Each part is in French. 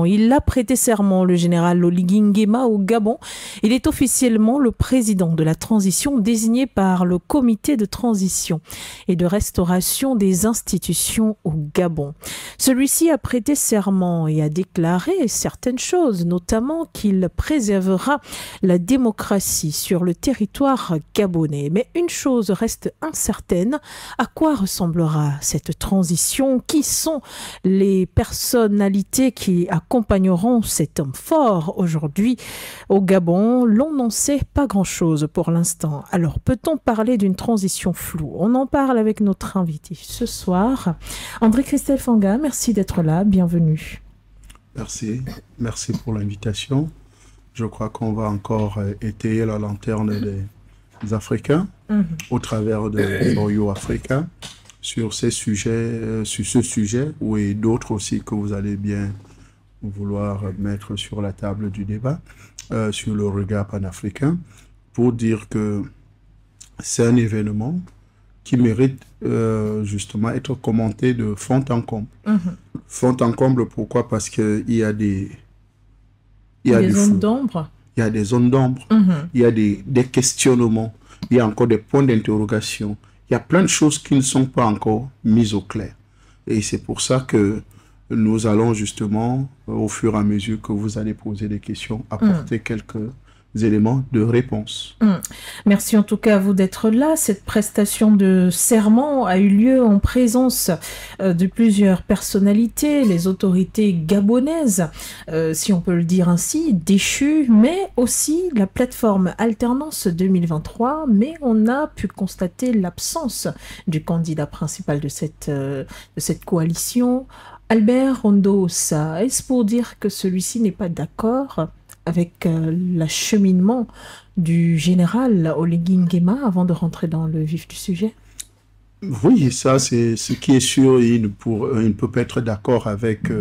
l'instant. Il a prêté serment, le général Oligui Nguema, au Gabon. Il est officiellement le président de la transition désigné par le comité de transition et de restauration des institutions au Gabon. Celui-ci a prêté serment et a déclaré certaines choses, notamment qu'il préservera la démocratie sur le territoire gabonais. Mais une chose reste incertaine, à quoi ressemblera cette transition? Qui sont les personnalités qui accompagneront cet homme fort aujourd'hui au Gabon? L'on n'en sait pas grand-chose pour l'instant. Alors, peut-on parler d'une transition floue? On en parle avec notre invité ce soir. André-Christelle Fanga, merci d'être là. Bienvenue. Merci. Merci pour l'invitation. Je crois qu'on va encore étayer la lanterne des Africains au travers de Boyo Africa sur ces sujets, sur ce sujet et d'autres aussi que vous allez bien vouloir mettre sur la table du débat sur le regard panafricain, pour dire que c'est un événement qui mérite justement être commenté de fond en comble. Fond en comble, pourquoi? Parce qu'il y a des zones d'ombre. Il y a des zones d'ombre, il y a des questionnements, il y a encore des points d'interrogation. Il y a plein de choses qui ne sont pas encore mises au clair. Et c'est pour ça que nous allons justement, au fur et à mesure que vous allez poser des questions, apporter quelques éléments de réponse. Merci en tout cas à vous d'être là. Cette prestation de serment a eu lieu en présence de plusieurs personnalités, les autorités gabonaises, si on peut le dire ainsi, déchues, mais aussi la plateforme Alternance 2023, mais on a pu constater l'absence du candidat principal de cette coalition, Albert Ondo-Ossa. Est-ce pour dire que celui-ci n'est pas d'accord avec l'acheminement du général Oligui Nguema avant de rentrer dans le vif du sujet? Oui, ça c'est ce qui est sûr. Il ne peut pas être d'accord avec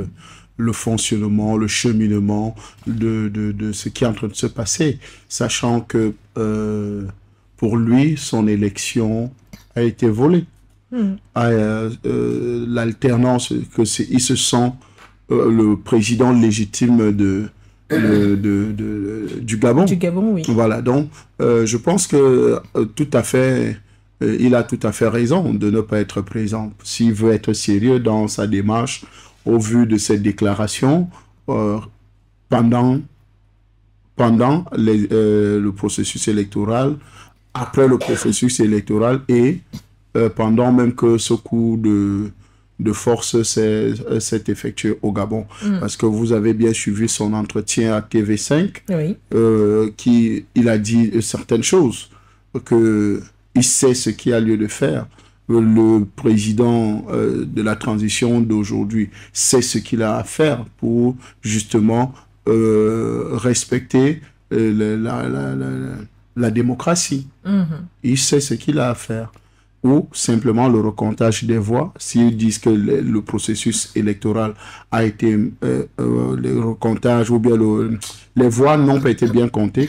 le fonctionnement, le cheminement de ce qui est en train de se passer, sachant que pour lui, son élection a été volée. L'alternance, il se sent le président légitime du Gabon. Du Gabon, oui. Voilà, donc je pense que tout à fait, il a tout à fait raison de ne pas être présent. S'il veut être sérieux dans sa démarche, au vu de cette déclaration, pendant le processus électoral, après le processus électoral et pendant même que ce coup de force s'est effectué au Gabon. Parce que vous avez bien suivi son entretien à TV5, oui. Il a dit certaines choses, qu'il sait ce qu'il y a lieu de faire. Le président de la transition d'aujourd'hui sait ce qu'il a à faire pour justement respecter la démocratie. Il sait ce qu'il a à faire. Ou simplement le recomptage des voix. S'ils disent que le processus électoral a été le recomptage ou bien les voix n'ont pas été bien comptées,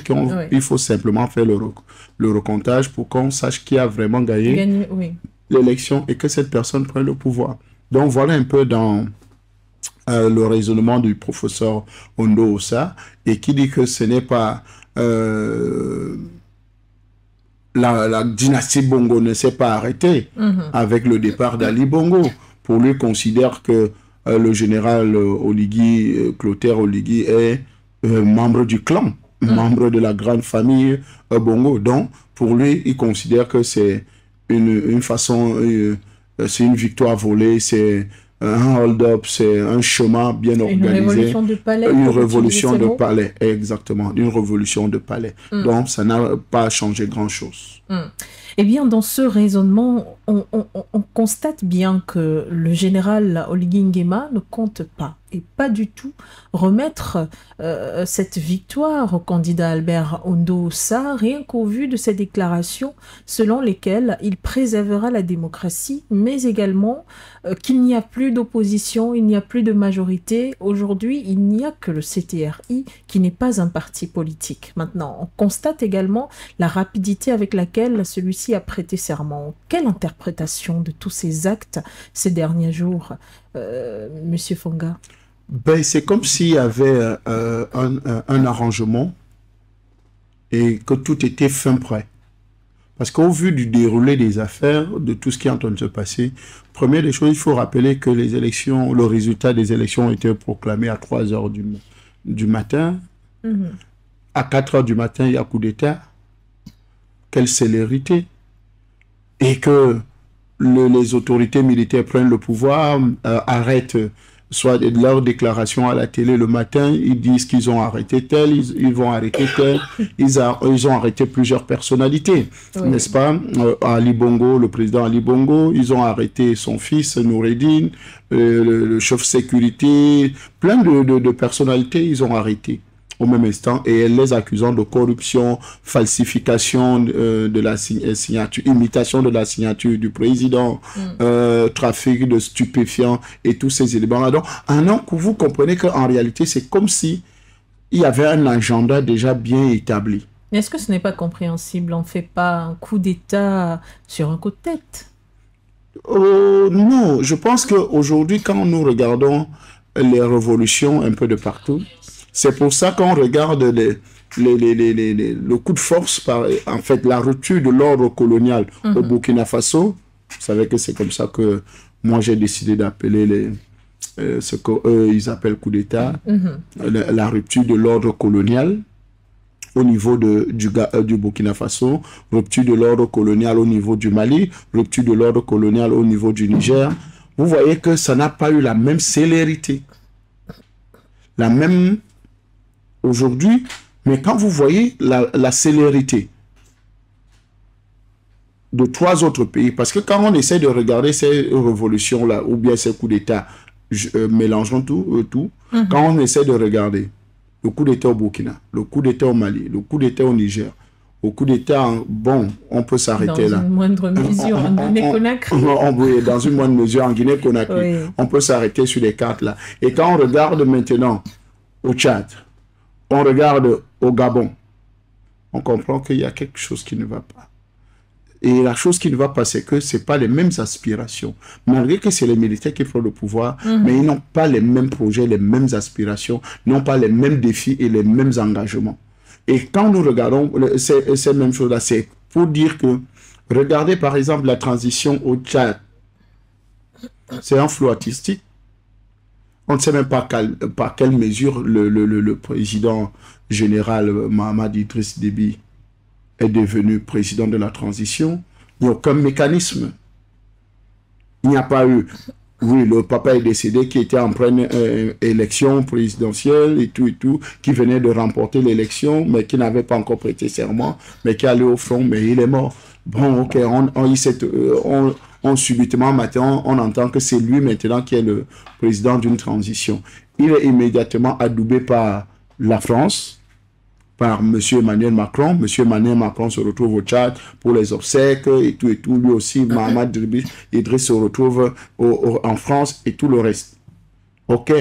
il faut simplement faire le recomptage pour qu'on sache qui a vraiment gagné l'élection et que cette personne prenne le pouvoir. Donc voilà un peu dans le raisonnement du professeur Ondo-Ossa, et qui dit que ce n'est pas la dynastie Bongo ne s'est pas arrêtée avec le départ d'Ali Bongo. Pour lui, considère que le général Clotaire Oligui est membre du clan, membre de la grande famille Bongo. Donc, pour lui, il considère que c'est une façon, c'est une victoire volée, c'est un hold-up, c'est un chemin bien organisé. Une révolution de palais. Une révolution de palais, exactement. Une révolution de palais. Donc, ça n'a pas changé grand-chose. Eh bien, dans ce raisonnement, on constate bien que le général Oligui Nguema ne compte pas, et pas du tout, remettre cette victoire au candidat Albert Ondo-Ossa, rien qu'au vu de ses déclarations selon lesquelles il préservera la démocratie, mais également qu'il n'y a plus d'opposition, il n'y a plus de majorité. Aujourd'hui, il n'y a que le CTRI qui n'est pas un parti politique. Maintenant, on constate également la rapidité avec laquelle celui-ci a prêté serment. Quelle interprétation de tous ces actes ces derniers jours, Monsieur Fanga? Ben, c'est comme s'il y avait un arrangement et que tout était fin prêt. Parce qu'au vu du déroulé des affaires, de tout ce qui est en train de se passer, première des choses, il faut rappeler que les élections, le résultat des élections ont été proclamé à 3 heures du matin. À 4 heures du matin, il y a coup d'État. Quelle célérité! Et que les autorités militaires prennent le pouvoir, arrêtent soit leur déclaration à la télé le matin, ils disent qu'ils ont arrêté tel, ils vont arrêter tel, ils ont arrêté plusieurs personnalités, n'est-ce pas? Ali Bongo, le président Ali Bongo, ils ont arrêté son fils Noureddine, le chef sécurité, plein de personnalités, ils ont arrêté au même instant, et les accusant de corruption, falsification de la signature, imitation de la signature du président, trafic de stupéfiants et tous ces éléments-là. Donc, vous comprenez qu'en réalité, c'est comme si il y avait un agenda déjà bien établi. Est-ce que ce n'est pas compréhensible? On ne fait pas un coup d'État sur un coup de tête? Non, je pense qu'aujourd'hui, quand nous regardons les révolutions un peu de partout, c'est pour ça qu'on regarde le coup de force, en fait, la rupture de l'ordre colonial au Burkina Faso. Vous savez que c'est comme ça que moi j'ai décidé d'appeler ce qu'eux ils appellent coup d'État, la rupture de l'ordre colonial au niveau du Burkina Faso, rupture de l'ordre colonial au niveau du Mali, rupture de l'ordre colonial au niveau du Niger. Vous voyez que ça n'a pas eu la même célérité, la même aujourd'hui, mais quand vous voyez la célérité de 3 autres pays, parce que quand on essaie de regarder ces révolutions-là, ou bien ces coups d'État, mélangeons tout, quand on essaie de regarder le coup d'État au Burkina, le coup d'État au Mali, le coup d'État au Niger, au coup d'État, bon, on peut s'arrêter là. Dans une moindre mesure en Guinée-Conakry. Dans une moindre mesure en Guinée-Conakry. On peut s'arrêter sur les cartes là. Et quand on regarde maintenant au Tchad, on regarde au Gabon, on comprend qu'il y a quelque chose qui ne va pas. Et la chose qui ne va pas, c'est que ce n'est pas les mêmes aspirations. Malgré que c'est les militaires qui prennent le pouvoir, mais ils n'ont pas les mêmes projets, les mêmes aspirations, n'ont pas les mêmes défis et les mêmes engagements. Et quand nous regardons ces mêmes choses-là, c'est pour dire que, regardez par exemple la transition au Tchad, c'est un flou artistique. On ne sait même pas par quelle mesure le président général Mahamat Idriss Déby est devenu président de la transition. Il n'y a aucun mécanisme. Il n'y a pas eu... Oui, le papa est décédé qui était en pleine élection présidentielle et tout, qui venait de remporter l'élection, mais qui n'avait pas encore prêté serment, mais qui allait au front, mais il est mort. Bon, ok, on subitement, maintenant, on entend que c'est lui maintenant qui est le président d'une transition. Il est immédiatement adoubé par la France, par M. Emmanuel Macron. M. Emmanuel Macron se retrouve au Tchad pour les obsèques et tout. Lui aussi, Mahamat Idriss se retrouve en France et tout le reste. Ok.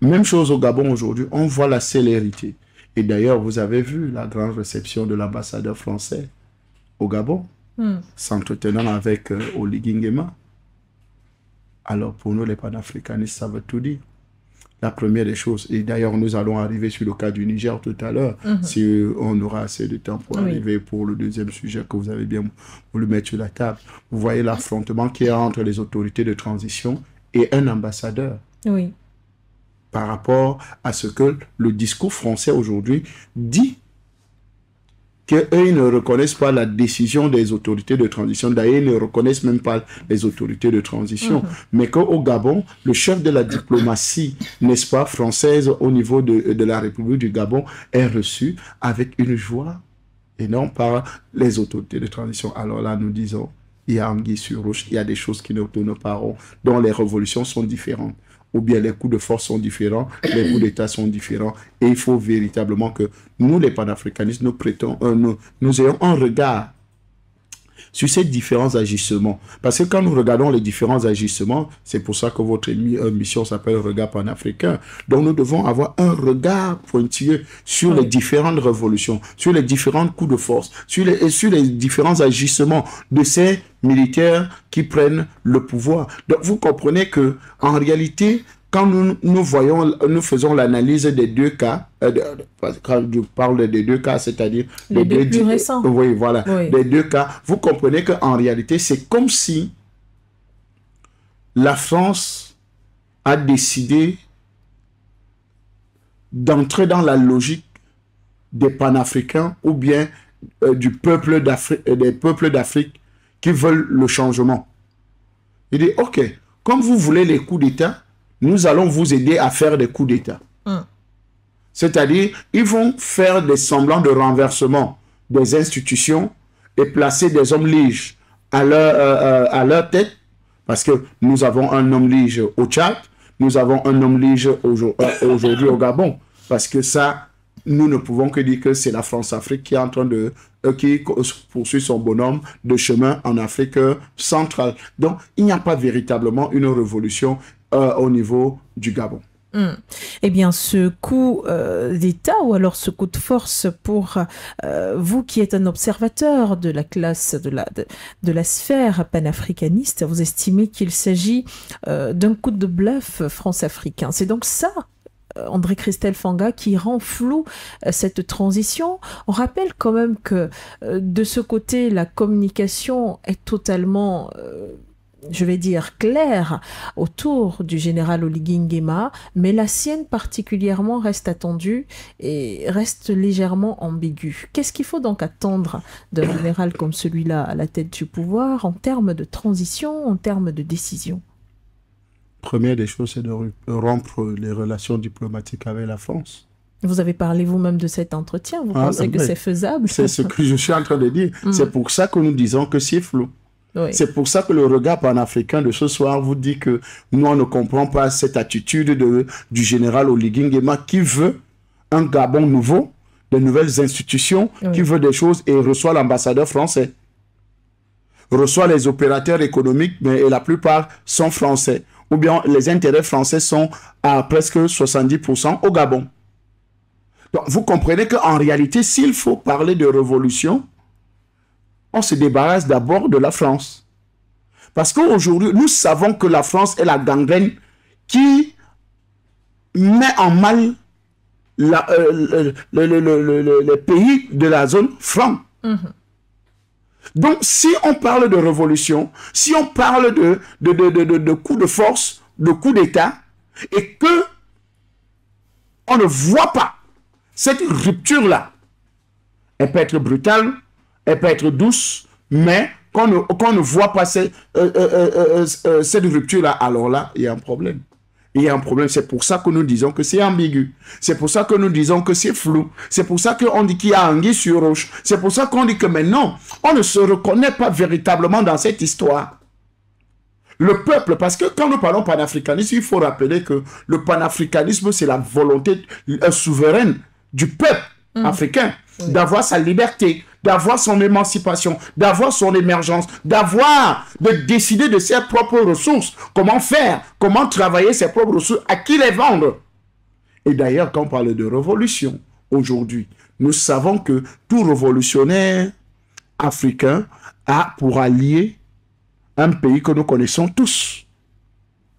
Même chose au Gabon aujourd'hui. On voit la célérité. Et d'ailleurs, vous avez vu la grande réception de l'ambassadeur français au Gabon, s'entretenant avec Oligui Nguema. Alors, pour nous, les panafricanistes, ça veut tout dire. La première des choses, et d'ailleurs nous allons arriver sur le cas du Niger tout à l'heure, si on aura assez de temps pour arriver pour le deuxième sujet que vous avez bien voulu mettre sur la table. Vous voyez l'affrontement qu'il y a entre les autorités de transition et un ambassadeur. Oui. Par rapport à ce que le discours français aujourd'hui dit, qu'eux, ils ne reconnaissent pas la décision des autorités de transition. D'ailleurs, ils ne reconnaissent même pas les autorités de transition. Mais qu'au Gabon, le chef de la diplomatie, n'est-ce pas, française au niveau de la République du Gabon est reçu avec une joie et non par les autorités de transition. Alors là, nous disons, il y a anguille sur roche, il y a des choses qui ne tournent pas rond, dont les révolutions sont différentes. Ou bien les coups de force sont différents, les coups d'État sont différents. Et il faut véritablement que nous, les panafricanistes, nous ayons un regard sur ces différents agissements. Parce que quand nous regardons les différents agissements, c'est pour ça que votre mission s'appelle Regard panafricain. Donc nous devons avoir un regard pointilleux sur les différentes révolutions, sur les différents coups de force, sur les différents agissements de ces militaires qui prennent le pouvoir. Donc vous comprenez que en réalité, quand nous faisons l'analyse des deux cas, quand je parle des deux cas, c'est-à-dire les deux plus récents. Oui, voilà, les deux cas, vous comprenez qu'en réalité, c'est comme si la France a décidé d'entrer dans la logique des panafricains ou bien des peuples d'Afrique qui veulent le changement. Il dit, ok, comme vous voulez les coups d'État, nous allons vous aider à faire des coups d'État. C'est-à-dire, ils vont faire des semblants de renversement des institutions et placer des hommes liges à leur tête, parce que nous avons un homme lige au Tchad, nous avons un homme lige aujourd'hui au Gabon, parce que ça, nous ne pouvons que dire que c'est la France-Afrique qui est en train de qui poursuit son bonhomme de chemin en Afrique centrale. Donc, il n'y a pas véritablement une révolution au niveau du Gabon. Eh bien, ce coup d'État ou alors ce coup de force pour vous qui êtes un observateur de la classe, de la sphère panafricaniste, vous estimez qu'il s'agit d'un coup de bluff france-africain. C'est donc ça, André Christelle Fanga, qui rend flou cette transition. On rappelle quand même que de ce côté, la communication est totalement... je vais dire claire autour du général Oligui Nguema, mais la sienne particulièrement reste attendue et reste légèrement ambiguë. Qu'est-ce qu'il faut donc attendre d'un général comme celui-là à la tête du pouvoir en termes de transition, en termes de décision? Première des choses, c'est de rompre les relations diplomatiques avec la France. Vous avez parlé vous-même de cet entretien, vous pensez que c'est faisable? C'est ce que je suis en train de dire. C'est pour ça que nous disons que c'est flou. Oui. C'est pour ça que le regard panafricain de ce soir vous dit que nous, on ne comprend pas cette attitude du général Oligui Nguema qui veut un Gabon nouveau, de nouvelles institutions, qui veut des choses et reçoit l'ambassadeur français. Reçoit les opérateurs économiques, mais la plupart sont français. Ou bien les intérêts français sont à presque 70% au Gabon. Donc, vous comprenez qu'en réalité, s'il faut parler de révolution, on se débarrasse d'abord de la France. Parce qu'aujourd'hui, nous savons que la France est la gangrène qui met en mal les pays de la zone franc. Donc, si on parle de révolution, si on parle de coup de force, de coup d'État, et que on ne voit pas cette rupture-là, elle peut être brutale, elle peut être douce, mais qu'on ne voit pas cette rupture-là, alors là, il y a un problème. Il y a un problème, c'est pour ça que nous disons que c'est ambigu. C'est pour ça que nous disons que c'est flou. C'est pour ça qu'on dit qu'il y a anguille sur roche. C'est pour ça qu'on dit que maintenant, on ne se reconnaît pas véritablement dans cette histoire. Le peuple, parce que quand nous parlons panafricanisme, il faut rappeler que le panafricanisme, c'est la volonté souveraine du peuple africain d'avoir sa liberté, d'avoir son émancipation, d'avoir son émergence, de décider de ses propres ressources, comment faire, comment travailler ses propres ressources, à qui les vendre. Et d'ailleurs, quand on parle de révolution, aujourd'hui, nous savons que tout révolutionnaire africain a pour allié un pays que nous connaissons tous,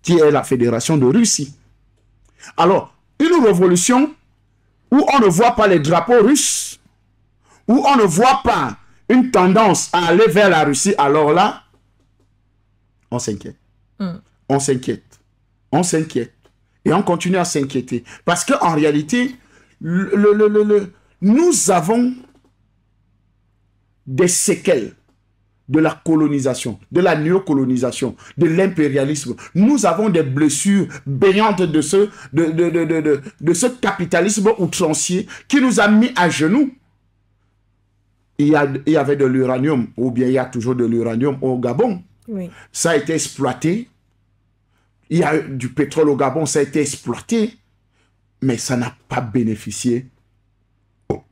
qui est la Fédération de Russie. Alors, une révolution où on ne voit pas les drapeaux russes, où on ne voit pas une tendance à aller vers la Russie, alors là, on s'inquiète. On s'inquiète. On s'inquiète. Et on continue à s'inquiéter. Parce qu'en réalité, nous avons des séquelles de la colonisation, de la néocolonisation, de l'impérialisme. Nous avons des blessures béantes de ce capitalisme outrancier qui nous a mis à genoux. Il y avait de l'uranium, ou bien il y a toujours de l'uranium au Gabon. Oui. Ça a été exploité. Il y a du pétrole au Gabon, ça a été exploité. Mais ça n'a pas bénéficié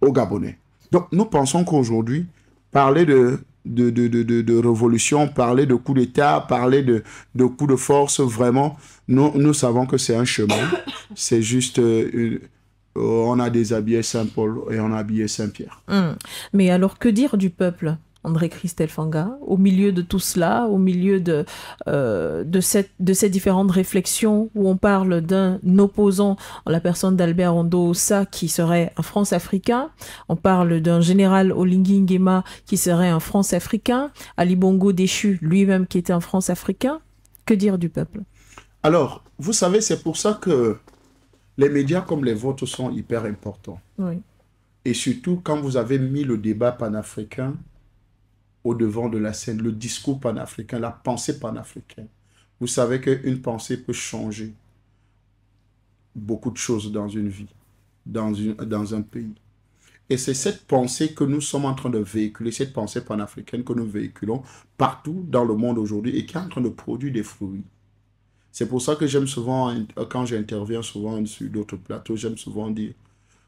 aux Gabonais. Donc nous pensons qu'aujourd'hui, parler de révolution, parler de coup d'État, parler de coup de force, vraiment, nous savons que c'est un chemin. C'est juste... on a déshabillé Saint-Paul et on a habillé Saint-Pierre. Mais alors, que dire du peuple André Christelle Fanga, au milieu de tout cela, au milieu de ces différentes réflexions où on parle d'un opposant en la personne d'Albert Ondo-Ossa qui serait un France-Africain, on parle d'un général Oligui Nguema qui serait un France-Africain, Ali Bongo déchu lui-même qui était un France-Africain. Que dire du peuple? Alors, vous savez, c'est pour ça que les médias comme les vôtres sont hyper importants. Oui. Et surtout quand vous avez mis le débat panafricain au devant de la scène, le discours panafricain, la pensée panafricaine. Vous savez qu'une pensée peut changer beaucoup de choses dans une vie, dans un pays. Et c'est cette pensée que nous sommes en train de véhiculer, cette pensée panafricaine que nous véhiculons partout dans le monde aujourd'hui et qui est en train de produire des fruits. C'est pour ça que j'aime souvent, quand j'interviens souvent sur d'autres plateaux, j'aime souvent dire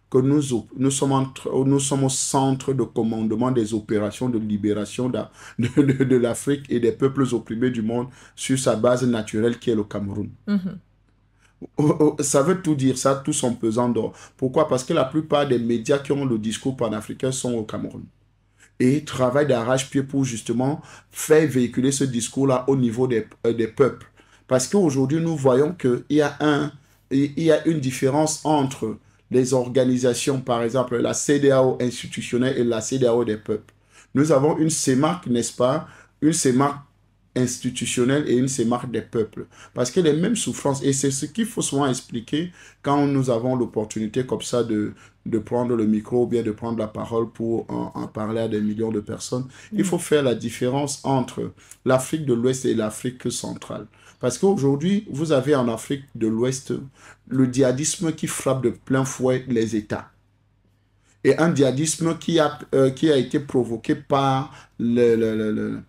que nous sommes au centre de commandement des opérations de libération de l'Afrique et des peuples opprimés du monde sur sa base naturelle qui est le Cameroun. Ça veut tout dire, ça, tout son pesant d'or. Pourquoi? Parce que la plupart des médias qui ont le discours panafricain sont au Cameroun. Et travaillent d'arrache-pied pour justement faire véhiculer ce discours-là au niveau des peuples. Parce qu'aujourd'hui, nous voyons qu'il y a une différence entre les organisations, par exemple, la CEDEAO institutionnelle et la CEDEAO des peuples. Nous avons une CEMAC, n'est-ce pas? Une CEMAC institutionnelle et une CEMAC des peuples. Parce que les mêmes souffrances, et c'est ce qu'il faut souvent expliquer quand nous avons l'opportunité comme ça de prendre le micro ou bien de prendre la parole pour en parler à des millions de personnes. Il faut faire la différence entre l'Afrique de l'Ouest et l'Afrique centrale. Parce qu'aujourd'hui, vous avez en Afrique de l'Ouest le djihadisme qui frappe de plein fouet les États. Et un djihadisme qui a été provoqué par le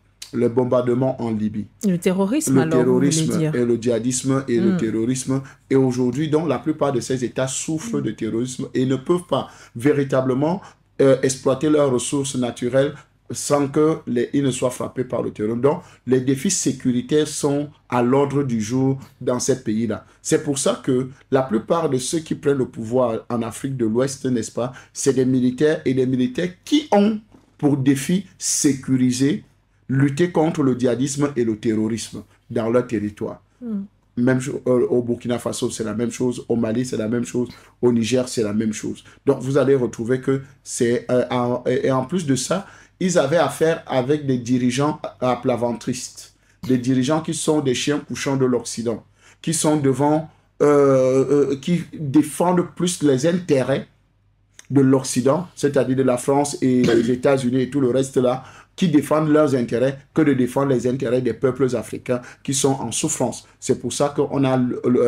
bombardement en Libye. Le terrorisme, le alors, terrorisme vous voulez dire. et le djihadisme et le terrorisme. Et aujourd'hui, donc, la plupart de ces États souffrent de terrorisme et ne peuvent pas véritablement exploiter leurs ressources naturelles sans qu'ils ne soient frappés par le terrorisme. Donc, les défis sécuritaires sont à l'ordre du jour dans ces pays-là. C'est pour ça que la plupart de ceux qui prennent le pouvoir en Afrique de l'Ouest, n'est-ce pas, c'est des militaires et des militaires qui ont pour défi sécuriser, lutter contre le djihadisme et le terrorisme dans leur territoire. Même au Burkina Faso, c'est la même chose. Au Mali, c'est la même chose. Au Niger, c'est la même chose. Donc, vous allez retrouver que c'est... et en plus de ça, ils avaient affaire avec des dirigeants à plat ventristes. Des dirigeants qui sont des chiens couchants de l'Occident. Qui sont devant... qui défendent plus les intérêts de l'Occident, c'est-à-dire de la France et les États-Unis et tout le reste là, qui défendent leurs intérêts que de défendre les intérêts des peuples africains qui sont en souffrance. C'est pour ça qu'on a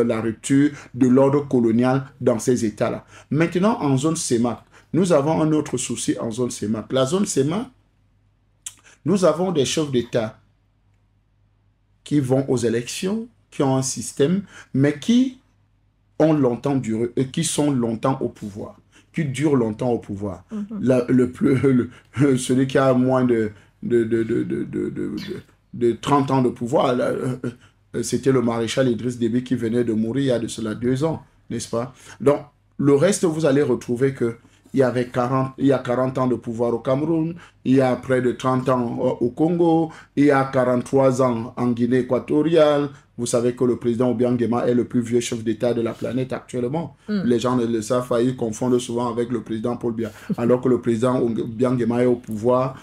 la rupture de l'ordre colonial dans ces États-là. Maintenant, en zone CEMAC, nous avons un autre souci en zone CEMAC. La zone CEMAC, nous avons des chefs d'État qui vont aux élections, qui ont un système, mais qui ont longtemps duré, qui sont longtemps au pouvoir, qui durent longtemps au pouvoir. Celui qui a moins de 30 ans de pouvoir, c'était le maréchal Idriss Déby qui venait de mourir il y a de cela 2 ans, n'est-ce pas? Donc, le reste, vous allez retrouver que il y a 40 ans de pouvoir au Cameroun, il y a près de 30 ans au Congo, il y a 43 ans en Guinée équatoriale. Vous savez que le président Obiang Nguema est le plus vieux chef d'État de la planète actuellement. Les gens ne le savent pas, ils confondent souvent avec le président Paul Biya. Alors que le président Obiang Nguema est au pouvoir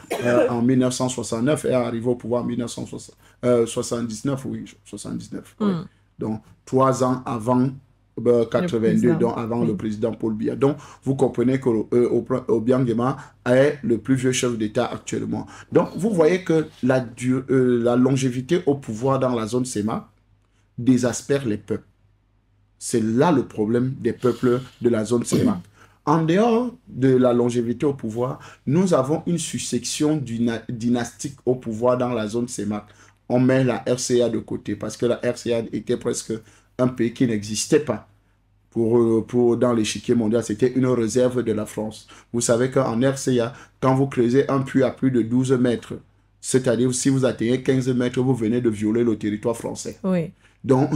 en 1969 et est arrivé au pouvoir en 1979, oui, 79. Oui. Donc, 3 ans avant 82, donc avant le président Paul Biya. Donc, vous comprenez que Obiang Nguema est le plus vieux chef d'État actuellement. Donc, vous voyez que la longévité au pouvoir dans la zone CEMAC désespère les peuples. C'est là le problème des peuples de la zone CEMAC. En dehors de la longévité au pouvoir, nous avons une succession dynastique au pouvoir dans la zone CEMAC. On met la RCA de côté parce que la RCA était presque un pays qui n'existait pas. Dans l'échiquier mondial, c'était une réserve de la France. Vous savez qu'en RCA, quand vous creusez un puits à plus de 12 mètres, c'est-à-dire si vous atteignez 15 mètres, vous venez de violer le territoire français. Oui. Donc,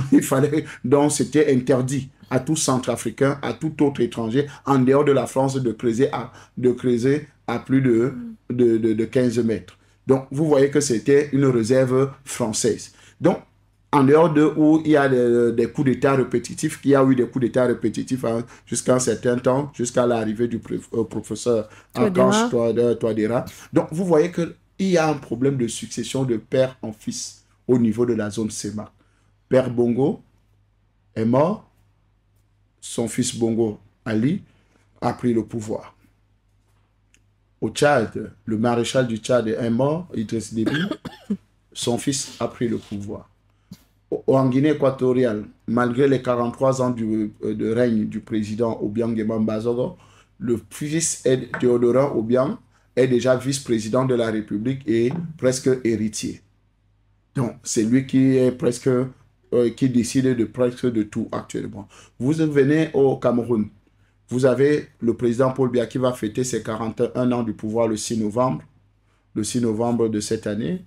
c'était interdit à tout Centrafricain, à tout autre étranger, en dehors de la France, de creuser à plus de 15 mètres. Donc, vous voyez que c'était une réserve française. Donc, en dehors de où il y a des coups d'État répétitifs, il y a eu des coups d'État répétitifs jusqu'à un certain temps, jusqu'à l'arrivée du professeur Archange Touadéra. Donc, vous voyez qu'il y a un problème de succession de père en fils au niveau de la zone Sema. Père Bongo est mort, son fils Bongo, Ali, a pris le pouvoir. Au Tchad, le maréchal du Tchad est mort, Idriss Déby, son fils a pris le pouvoir. En Guinée équatoriale, malgré les 43 ans de règne du président Obiang Nguema Mbazogo, le fils Théodorin Obiang est déjà vice-président de la République et presque héritier. Donc, c'est lui qui est presque qui décide de presque de tout actuellement. Vous venez au Cameroun, vous avez le président Paul Biya qui va fêter ses 41 ans du pouvoir le 6 novembre de cette année,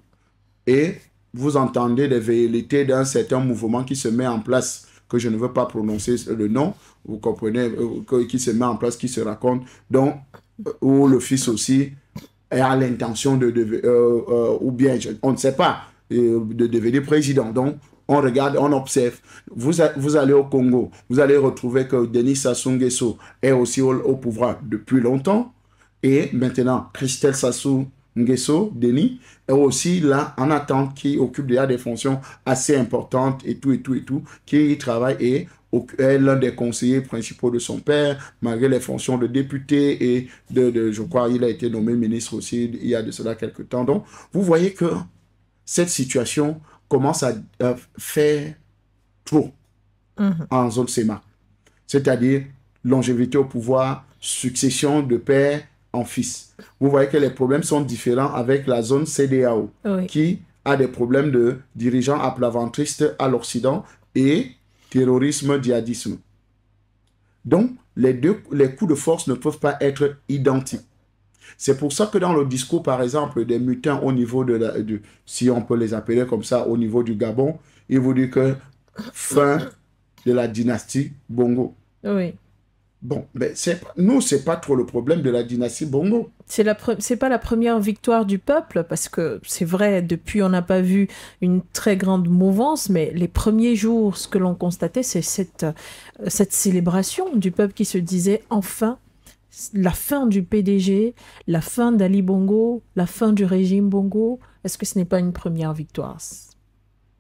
et vous entendez des velléités d'un certain mouvement qui se met en place, que je ne veux pas prononcer le nom, vous comprenez, qui se met en place, qui se raconte, donc, où le fils aussi a l'intention ou bien, on ne sait pas, de devenir président. Donc, on regarde, on observe. Vous allez au Congo, vous allez retrouver que Denis Sassou Nguesso est aussi au pouvoir depuis longtemps, et maintenant, Christelle Sassou Nguesso, Denis, est aussi là en attente, qui occupe déjà des fonctions assez importantes et tout, qui y travaille et est l'un des conseillers principaux de son père, malgré les fonctions de député et je crois, il a été nommé ministre aussi il y a de cela quelques temps. Donc, vous voyez que cette situation commence à faire trop en zone SEMA. C'est-à-dire longévité au pouvoir, succession de père en fils. Vous voyez que les problèmes sont différents avec la zone CEDEAO, qui a des problèmes de dirigeants aplaventristes à l'Occident et terrorisme, djihadisme. Donc, les coups de force ne peuvent pas être identiques. C'est pour ça que dans le discours, par exemple, des mutins au niveau si on peut les appeler comme ça, au niveau du Gabon, il vous dit que fin de la dynastie Bongo. Oui. Bon, mais nous, ce n'est pas trop le problème de la dynastie Bongo. C'est pas la première victoire du peuple, parce que c'est vrai, depuis, on n'a pas vu une très grande mouvance, mais les premiers jours, ce que l'on constatait, c'est cette célébration du peuple qui se disait enfin la fin du PDG, la fin d'Ali Bongo, la fin du régime Bongo. Est-ce que ce n'est pas une première victoire?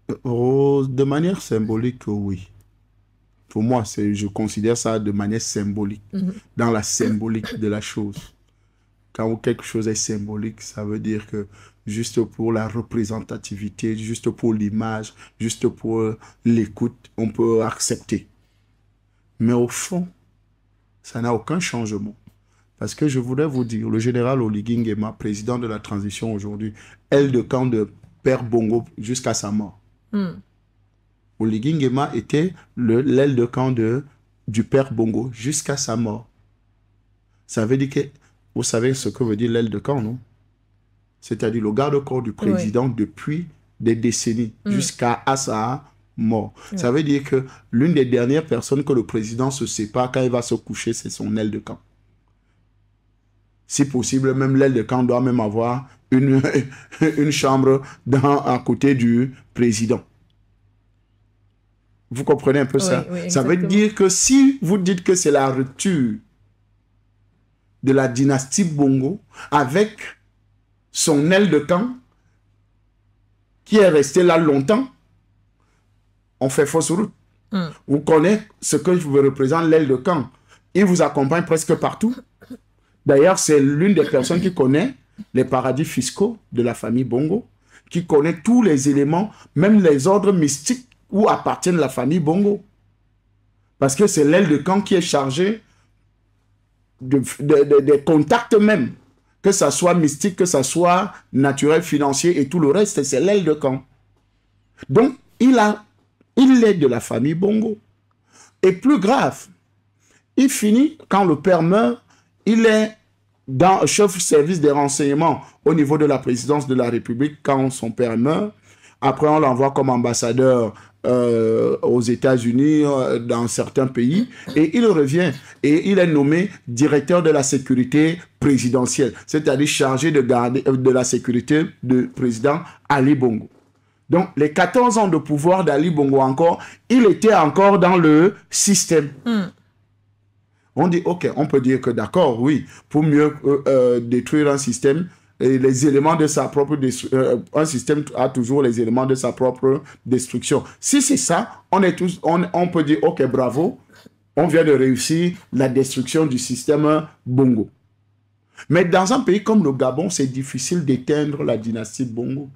De manière symbolique, oui. Pour moi, je considère ça de manière symbolique, dans la symbolique de la chose. Quand quelque chose est symbolique, ça veut dire que juste pour la représentativité, juste pour l'image, juste pour l'écoute, on peut accepter. Mais au fond, ça n'a aucun changement. Parce que je voudrais vous dire, le général Oligui Nguema, président de la transition aujourd'hui, aile de camp de Père Bongo jusqu'à sa mort. Oligui Nguema était l'aile de camp du Père Bongo jusqu'à sa mort. Ça veut dire que, vous savez ce que veut dire l'aile de camp, non? C'est-à-dire le garde-corps du président depuis des décennies jusqu'à sa mort. Ça veut dire que l'une des dernières personnes que le président se sépare quand il va se coucher, c'est son aile de camp. Si possible, même l'aile de camp doit même avoir une chambre à côté du président. Vous comprenez un peu ça? Oui, ça veut dire que si vous dites que c'est la rupture de la dynastie Bongo avec son aile de camp qui est restée là longtemps, on fait fausse route. Vous connaissez ce que représente l'aile de camp. Il vous accompagne presque partout. D'ailleurs, c'est l'une des personnes qui connaît les paradis fiscaux de la famille Bongo, qui connaît tous les éléments, même les ordres mystiques où appartient la famille Bongo. Parce que c'est l'aile de camp qui est chargée des contacts même, que ça soit mystique, que ça soit naturel, financier et tout le reste, c'est l'aile de camp. Donc, il est de la famille Bongo. Et plus grave, il finit, quand le père meurt, il est chef service des renseignements au niveau de la présidence de la République quand son père meurt. Après, on l'envoie comme ambassadeur aux États-Unis, dans certains pays, et il revient et il est nommé directeur de la sécurité présidentielle, c'est-à-dire chargé de garder de la sécurité du président Ali Bongo. Donc, les 14 ans de pouvoir d'Ali Bongo encore, il était encore dans le système. On dit, ok, on peut dire que d'accord, oui, pour mieux détruire un système, et les éléments de sa propre destruction, un système a toujours les éléments de sa propre destruction. Si c'est ça, on peut dire, ok, bravo, on vient de réussir la destruction du système Bongo. Mais dans un pays comme le Gabon, c'est difficile d'éteindre la dynastie Bongo.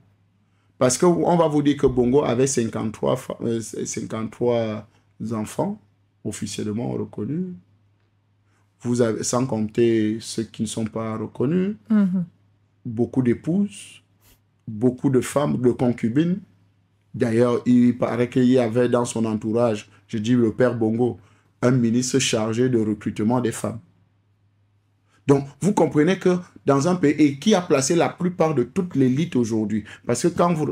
Parce qu'on va vous dire que Bongo avait 53 enfants officiellement reconnus. Vous avez, sans compter ceux qui ne sont pas reconnus. Beaucoup d'épouses, beaucoup de femmes, de concubines. D'ailleurs, il paraît qu'il y avait dans son entourage, je dis le père Bongo, un ministre chargé de recrutement des femmes. Donc, vous comprenez que dans un pays, et qui a placé la plupart de toute l'élite aujourd'hui, parce que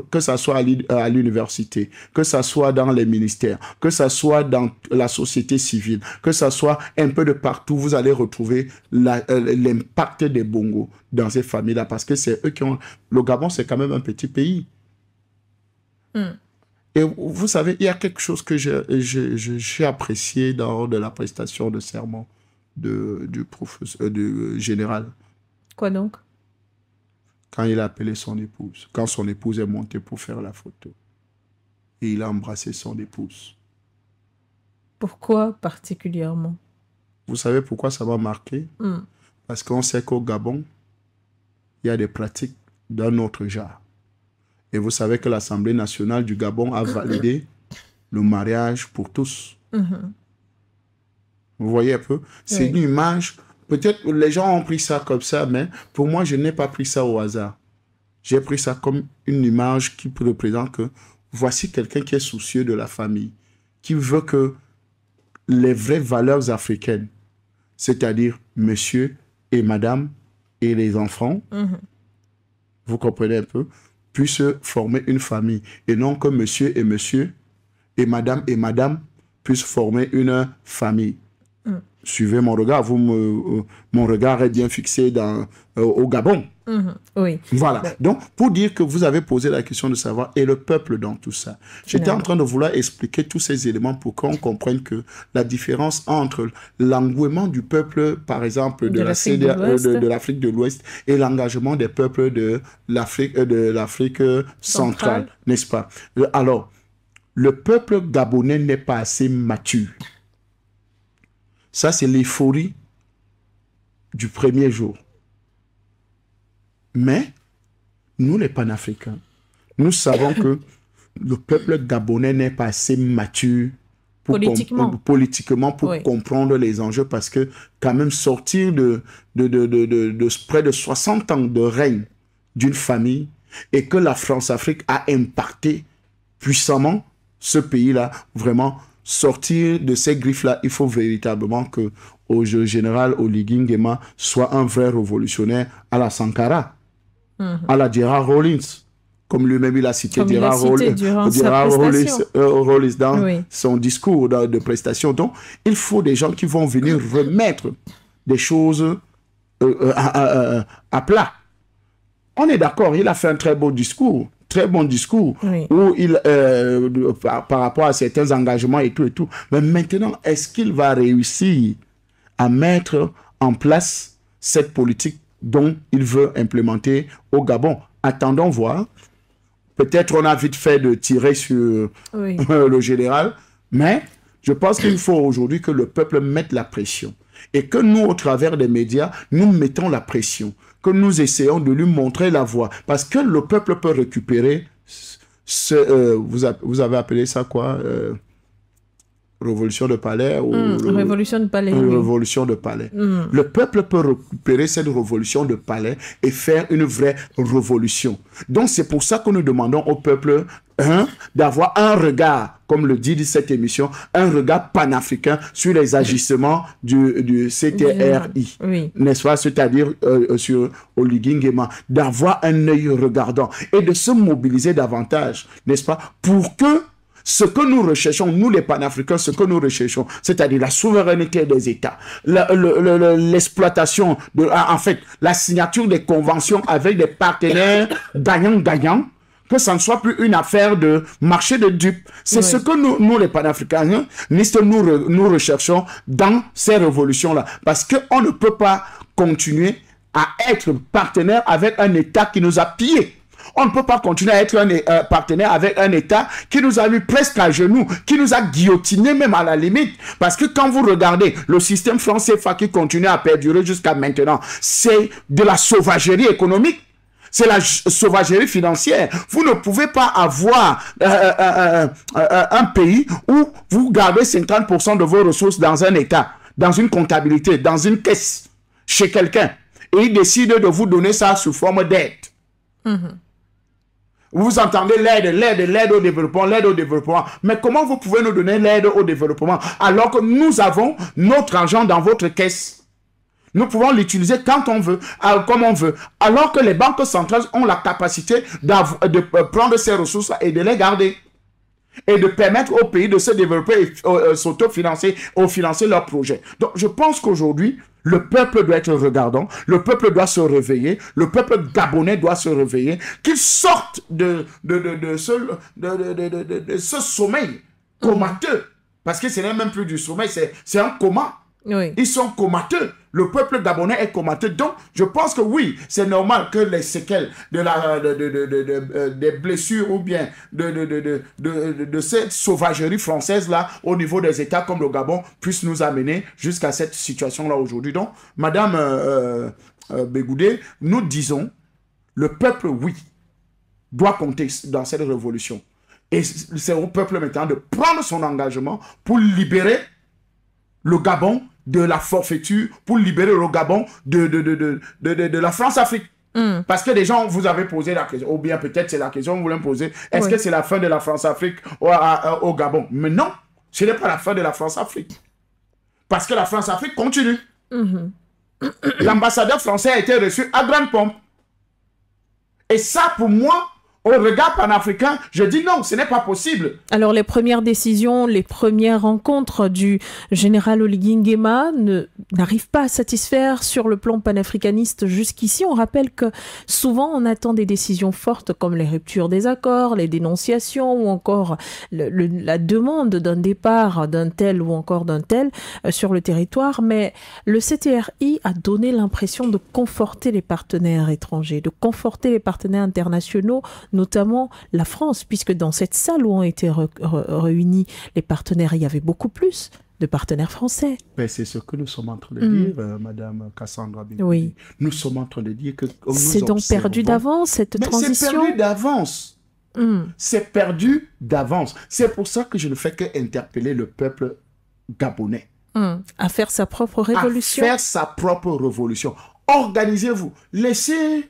que ça soit à l'université, que ça soit dans les ministères, que ça soit dans la société civile, que ça soit un peu de partout, vous allez retrouver l'impact des Bongos dans ces familles-là, parce que c'est eux qui ont... Le Gabon, c'est quand même un petit pays. Et vous savez, il y a quelque chose que j'ai apprécié lors de la prestation de serment du général. Quoi donc? Quand il a appelé son épouse, quand son épouse est montée pour faire la photo, et il a embrassé son épouse. Pourquoi particulièrement? Vous savez pourquoi ça m'a marqué? Parce qu'on sait qu'au Gabon, il y a des pratiques d'un autre genre. Et vous savez que l'Assemblée nationale du Gabon a validé le mariage pour tous. Vous voyez un peu? C'est une image. Peut-être les gens ont pris ça comme ça, mais pour moi, je n'ai pas pris ça au hasard. J'ai pris ça comme une image qui représente que voici quelqu'un qui est soucieux de la famille, qui veut que les vraies valeurs africaines, c'est-à-dire monsieur et madame et les enfants, vous comprenez un peu, puissent former une famille. Et non que monsieur et madame puissent former une famille. Suivez mon regard, mon regard est bien fixé au Gabon. Oui. Voilà. Donc, pour dire que vous avez posé la question de savoir, et le peuple dans tout ça. J'étais en train de vouloir expliquer tous ces éléments pour qu'on comprenne que la différence entre l'engouement du peuple, par exemple, de l'Afrique de l'Ouest et l'engagement des peuples de l'Afrique centrale, n'est-ce pas? Alors, le peuple gabonais n'est pas assez mature. Ça, c'est l'euphorie du premier jour. Mais, nous les panafricains, nous savons que le peuple gabonais n'est pas assez mature politiquement pour comprendre les enjeux, parce que quand même sortir de près de 60 ans de règne d'une famille et que la France-Afrique a impacté puissamment ce pays-là, vraiment sortir de ces griffes-là, il faut véritablement que le général Oligui Nguema soit un vrai révolutionnaire à la Sankara, à la Gerard Rawlings, comme lui-même il a cité Gerard Rawlings dans son discours de prestation. Donc, il faut des gens qui vont venir remettre des choses à plat. On est d'accord, il a fait un très bon discours, où il, par rapport à certains engagements et tout. Mais maintenant, est-ce qu'il va réussir à mettre en place cette politique dont il veut implémenter au Gabon? Attendons voir. Peut-être on a vite fait de tirer sur le général, mais je pense qu'il faut aujourd'hui que le peuple mette la pression. Et que nous, au travers des médias, nous mettons la pression. Que nous essayons de lui montrer la voie. Parce que le peuple peut récupérer vous avez appelé ça quoi? Révolution de palais révolution de palais. Révolution de palais. Le peuple peut récupérer cette révolution de palais et faire une vraie révolution. Donc c'est pour ça que nous demandons au peuple d'avoir un regard, comme le dit cette émission, un regard panafricain sur les agissements du CTRI, n'est-ce pas? C'est-à-dire sur Oligui Nguema, d'avoir un œil regardant et de se mobiliser davantage, n'est-ce pas? Pour que ce que nous recherchons, nous les panafricains, ce que nous recherchons, c'est-à-dire la souveraineté des États, l'exploitation, en fait, la signature des conventions avec des partenaires gagnants-gagnants, que ça ne soit plus une affaire de marché de dupes. C'est ce que nous les panafricains, nous recherchons dans ces révolutions-là. Parce qu'on ne peut pas continuer à être partenaire avec un État qui nous a pillés. On ne peut pas continuer à être un partenaire avec un État qui nous a mis presque à genoux, qui nous a guillotinés même à la limite. Parce que quand vous regardez le système franc CFA qui continue à perdurer jusqu'à maintenant, c'est de la sauvagerie économique. C'est la sauvagerie financière. Vous ne pouvez pas avoir un pays où vous gardez 50% de vos ressources dans un État, dans une comptabilité, dans une caisse, chez quelqu'un. Et il décide de vous donner ça sous forme d'aide. Vous entendez l'aide au développement, Mais comment vous pouvez nous donner l'aide au développement alors que nous avons notre argent dans votre caisse? Nous pouvons l'utiliser quand on veut, comme on veut. Alors que les banques centrales ont la capacité de prendre ces ressources et de les garder. Et de permettre au pays de se développer et s'autofinancer ou financer leurs projets. Donc je pense qu'aujourd'hui, le peuple doit être regardant, le peuple doit se réveiller, le peuple gabonais doit se réveiller, qu'il sorte de ce sommeil comateux. Parce que ce n'est même plus du sommeil, c'est un coma. Oui. Ils sont comateux. Le peuple gabonais est comateux. Donc, je pense que oui, c'est normal que les séquelles des blessures ou bien de cette sauvagerie française-là au niveau des États comme le Gabon puissent nous amener jusqu'à cette situation-là aujourd'hui. Donc, Madame Bégoudé, nous disons, le peuple, oui, doit compter dans cette révolution. Et c'est au peuple maintenant de prendre son engagement pour libérer le Gabon de la forfaiture, pour libérer le Gabon de la France-Afrique. Parce que des gens, vous avez posé la question, ou bien peut-être c'est la question que vous voulez me poser, est-ce que c'est la fin de la France-Afrique au Gabon? Mais non, ce n'est pas la fin de la France-Afrique. Parce que la France-Afrique continue. L'ambassadeur français a été reçu à grande pompe. Et ça, pour moi, au regard panafricain, je dis non, ce n'est pas possible. Alors, les premières décisions, les premières rencontres du général Oligui Nguema n'arrivent pas à satisfaire sur le plan panafricaniste jusqu'ici. On rappelle que souvent, on attend des décisions fortes comme les ruptures des accords, les dénonciations ou encore la demande d'un départ d'un tel ou encore d'un tel sur le territoire. Mais le CTRI a donné l'impression de conforter les partenaires étrangers, de conforter les partenaires internationaux, notamment la France, puisque dans cette salle où ont été réunis les partenaires, il y avait beaucoup plus de partenaires français. C'est ce que nous sommes en train de dire, Madame Cassandra Bégoudé. Oui. Nous sommes en train de dire que c'est donc perdu d'avance, cette transition. C'est perdu d'avance. C'est perdu d'avance. C'est pour ça que je ne fais qu'interpeller le peuple gabonais. À faire sa propre révolution. À faire sa propre révolution. Organisez-vous. Laissez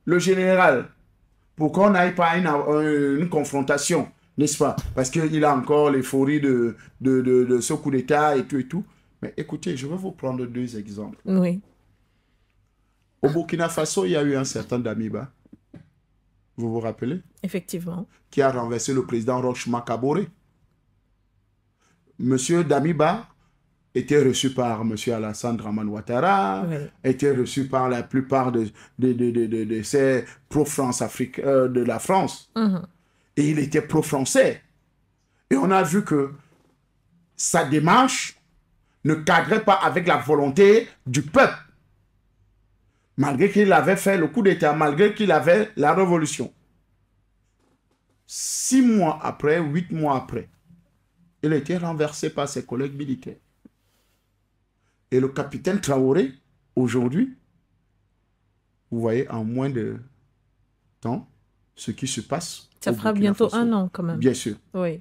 le général pour qu'on n'aille pas à une confrontation, n'est-ce pas? Parce qu'il a encore l'euphorie de ce coup d'État et tout et tout. Mais écoutez, je vais vous prendre deux exemples. Oui. Au Burkina Faso, il y a eu un certain Damiba. Vous vous rappelez? Effectivement. Qui a renversé le président Roch-Marc Kaboré. Monsieur Damiba était reçu par M. Alassane Dramane Ouattara, était reçu par la plupart de ces pro-France Afrique de la France. Et il était pro-français. Et on a vu que sa démarche ne cadrait pas avec la volonté du peuple. Malgré qu'il avait fait le coup d'État, malgré qu'il avait la révolution. 6 mois après, 8 mois après, il a été renversé par ses collègues militaires. Et le capitaine Traoré, aujourd'hui, vous voyez en moins de temps ce qui se passe. Ça fera bientôt Faso. 1 an quand même. Bien sûr. Oui.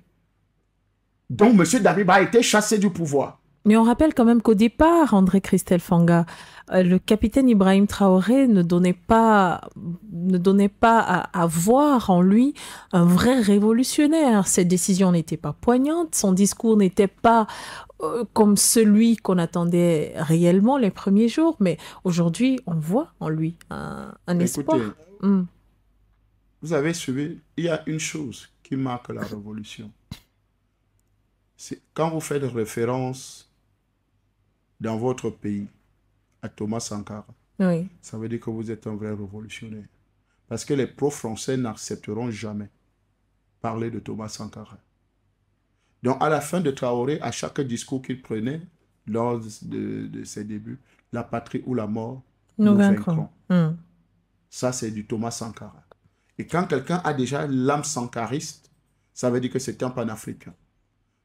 Donc M. Damiba a été chassé du pouvoir. Mais on rappelle quand même qu'au départ, André Christelle Fanga, le capitaine Ibrahim Traoré ne donnait pas à voir en lui un vrai révolutionnaire. Ses décisions n'étaient pas poignantes, son discours n'était pas comme celui qu'on attendait réellement les premiers jours, mais aujourd'hui, on voit en lui un espoir. Vous avez suivi, il y a une chose qui marque la révolution. Quand vous faites référence dans votre pays à Thomas Sankara, Oui. ça veut dire que vous êtes un vrai révolutionnaire. Parce que les pro-français n'accepteront jamais parler de Thomas Sankara. Donc, à la fin de Traoré, à chaque discours qu'il prenait, lors de ses débuts, la patrie ou la mort, nous vaincrons. Ça, c'est du Thomas Sankara. Et quand quelqu'un a déjà l'âme sankariste, ça veut dire que c'est un panafricain.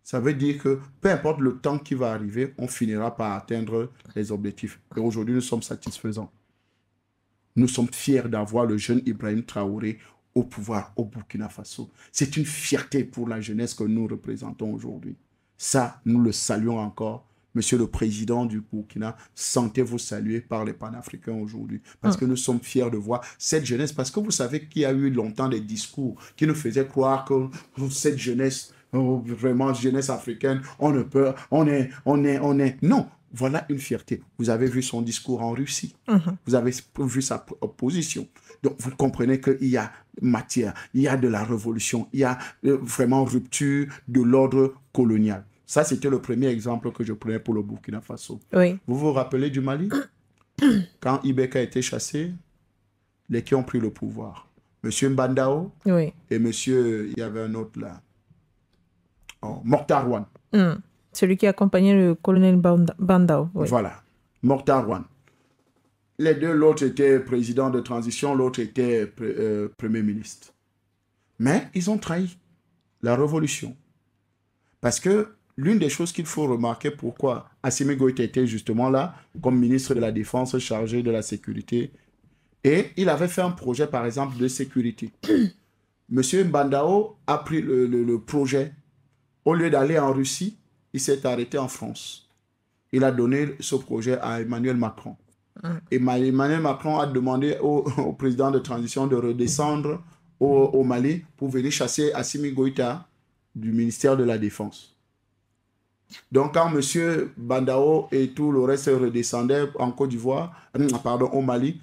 Ça veut dire que peu importe le temps qui va arriver, on finira par atteindre les objectifs. Et aujourd'hui, nous sommes satisfaisants. Nous sommes fiers d'avoir le jeune Ibrahim Traoré au pouvoir au Burkina Faso. C'est une fierté pour la jeunesse que nous représentons aujourd'hui. Ça, nous le saluons encore. Monsieur le Président du Burkina, sentez-vous salué par les panafricains aujourd'hui. Parce que nous sommes fiers de voir cette jeunesse. Parce que vous savez qu'il y a eu longtemps des discours qui nous faisaient croire que cette jeunesse, vraiment jeunesse africaine, on ne peut, on est. Non, voilà une fierté. Vous avez vu son discours en Russie. Vous avez vu sa position. Donc, vous comprenez qu'il y a matière, il y a de la révolution, il y a vraiment rupture de l'ordre colonial. Ça, c'était le premier exemple que je prenais pour le Burkina Faso. Oui. Vous vous rappelez du Mali? Quand Ibeka a été chassé, les qui ont pris le pouvoir? Monsieur Mbandao et monsieur, il y avait un autre là, Mokhtar Ouane. Celui qui accompagnait le colonel Bandao. Oui. Voilà, Mokhtar Ouane. Les deux, l'autre était président de transition, l'autre était premier ministre. Mais ils ont trahi la révolution. Parce que l'une des choses qu'il faut remarquer, pourquoi Assimi Goïta était justement là, comme ministre de la Défense chargé de la sécurité, et il avait fait un projet, par exemple, de sécurité. Monsieur Mbandao a pris le projet. Au lieu d'aller en Russie, il s'est arrêté en France. Il a donné ce projet à Emmanuel Macron. Et Emmanuel Macron a demandé au président de transition de redescendre au Mali pour venir chasser Assimi Goïta du ministère de la Défense. Donc, quand M. Bandao et tout le reste redescendaient en Côte d'Ivoire, pardon, au Mali,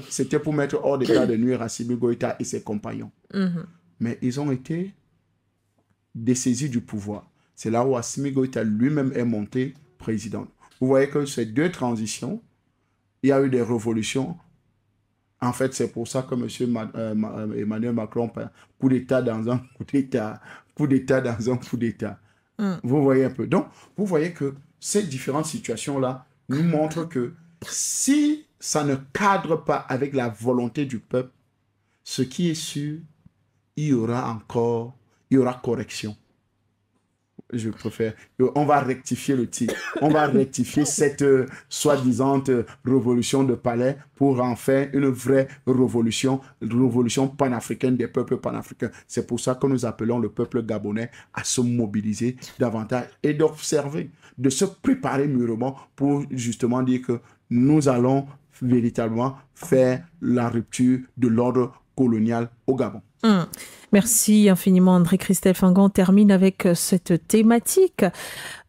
c'était pour mettre hors d'état de nuire Assimi Goïta et ses compagnons. Mais ils ont été dessaisis du pouvoir. C'est là où Assimi Goïta lui-même est monté président. Vous voyez que ces deux transitions, il y a eu des révolutions. En fait, c'est pour ça que M. Emmanuel Macron fait coup d'État dans un coup d'État, coup d'État dans un coup d'État. Vous voyez un peu. Donc, vous voyez que ces différentes situations-là nous montrent que si ça ne cadre pas avec la volonté du peuple, ce qui est sûr, il y aura correction. Je préfère. On va rectifier le tir. On va rectifier cette soi-disant révolution de palais pour en faire une vraie révolution panafricaine des peuples panafricains. C'est pour ça que nous appelons le peuple gabonais à se mobiliser davantage et d'observer, de se préparer mûrement pour justement dire que nous allons véritablement faire la rupture de l'ordre colonial au Gabon. Merci infiniment André-Christelle Fingon. On termine avec cette thématique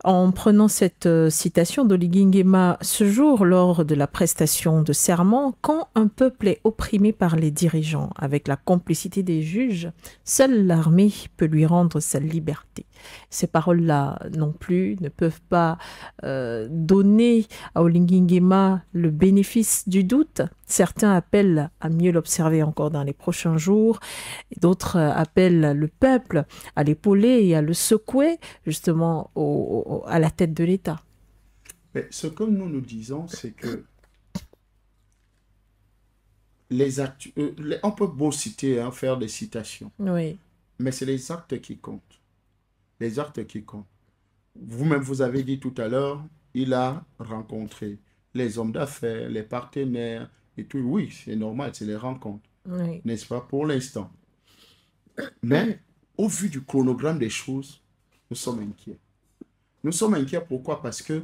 en prenant cette citation d'Oligui Nguema ce jour lors de la prestation de serment. Quand un peuple est opprimé par les dirigeants avec la complicité des juges, seule l'armée peut lui rendre sa liberté. Ces paroles-là non plus ne peuvent pas donner à Oligui Nguema le bénéfice du doute. Certains appellent à mieux l'observer encore dans les prochains jours. D'autres appellent le peuple à l'épauler et à le secouer justement à la tête de l'État. Mais ce que nous disons, c'est que on peut beau citer, faire des citations, oui, mais c'est les actes qui comptent. Les actes qui comptent. Vous-même, vous avez dit tout à l'heure, il a rencontré les hommes d'affaires, les partenaires et tout. Oui, c'est normal, c'est les rencontres. oui. N'est-ce pas, pour l'instant. Mais au vu du chronogramme des choses, nous sommes inquiets. Nous sommes inquiets pourquoi? Parce que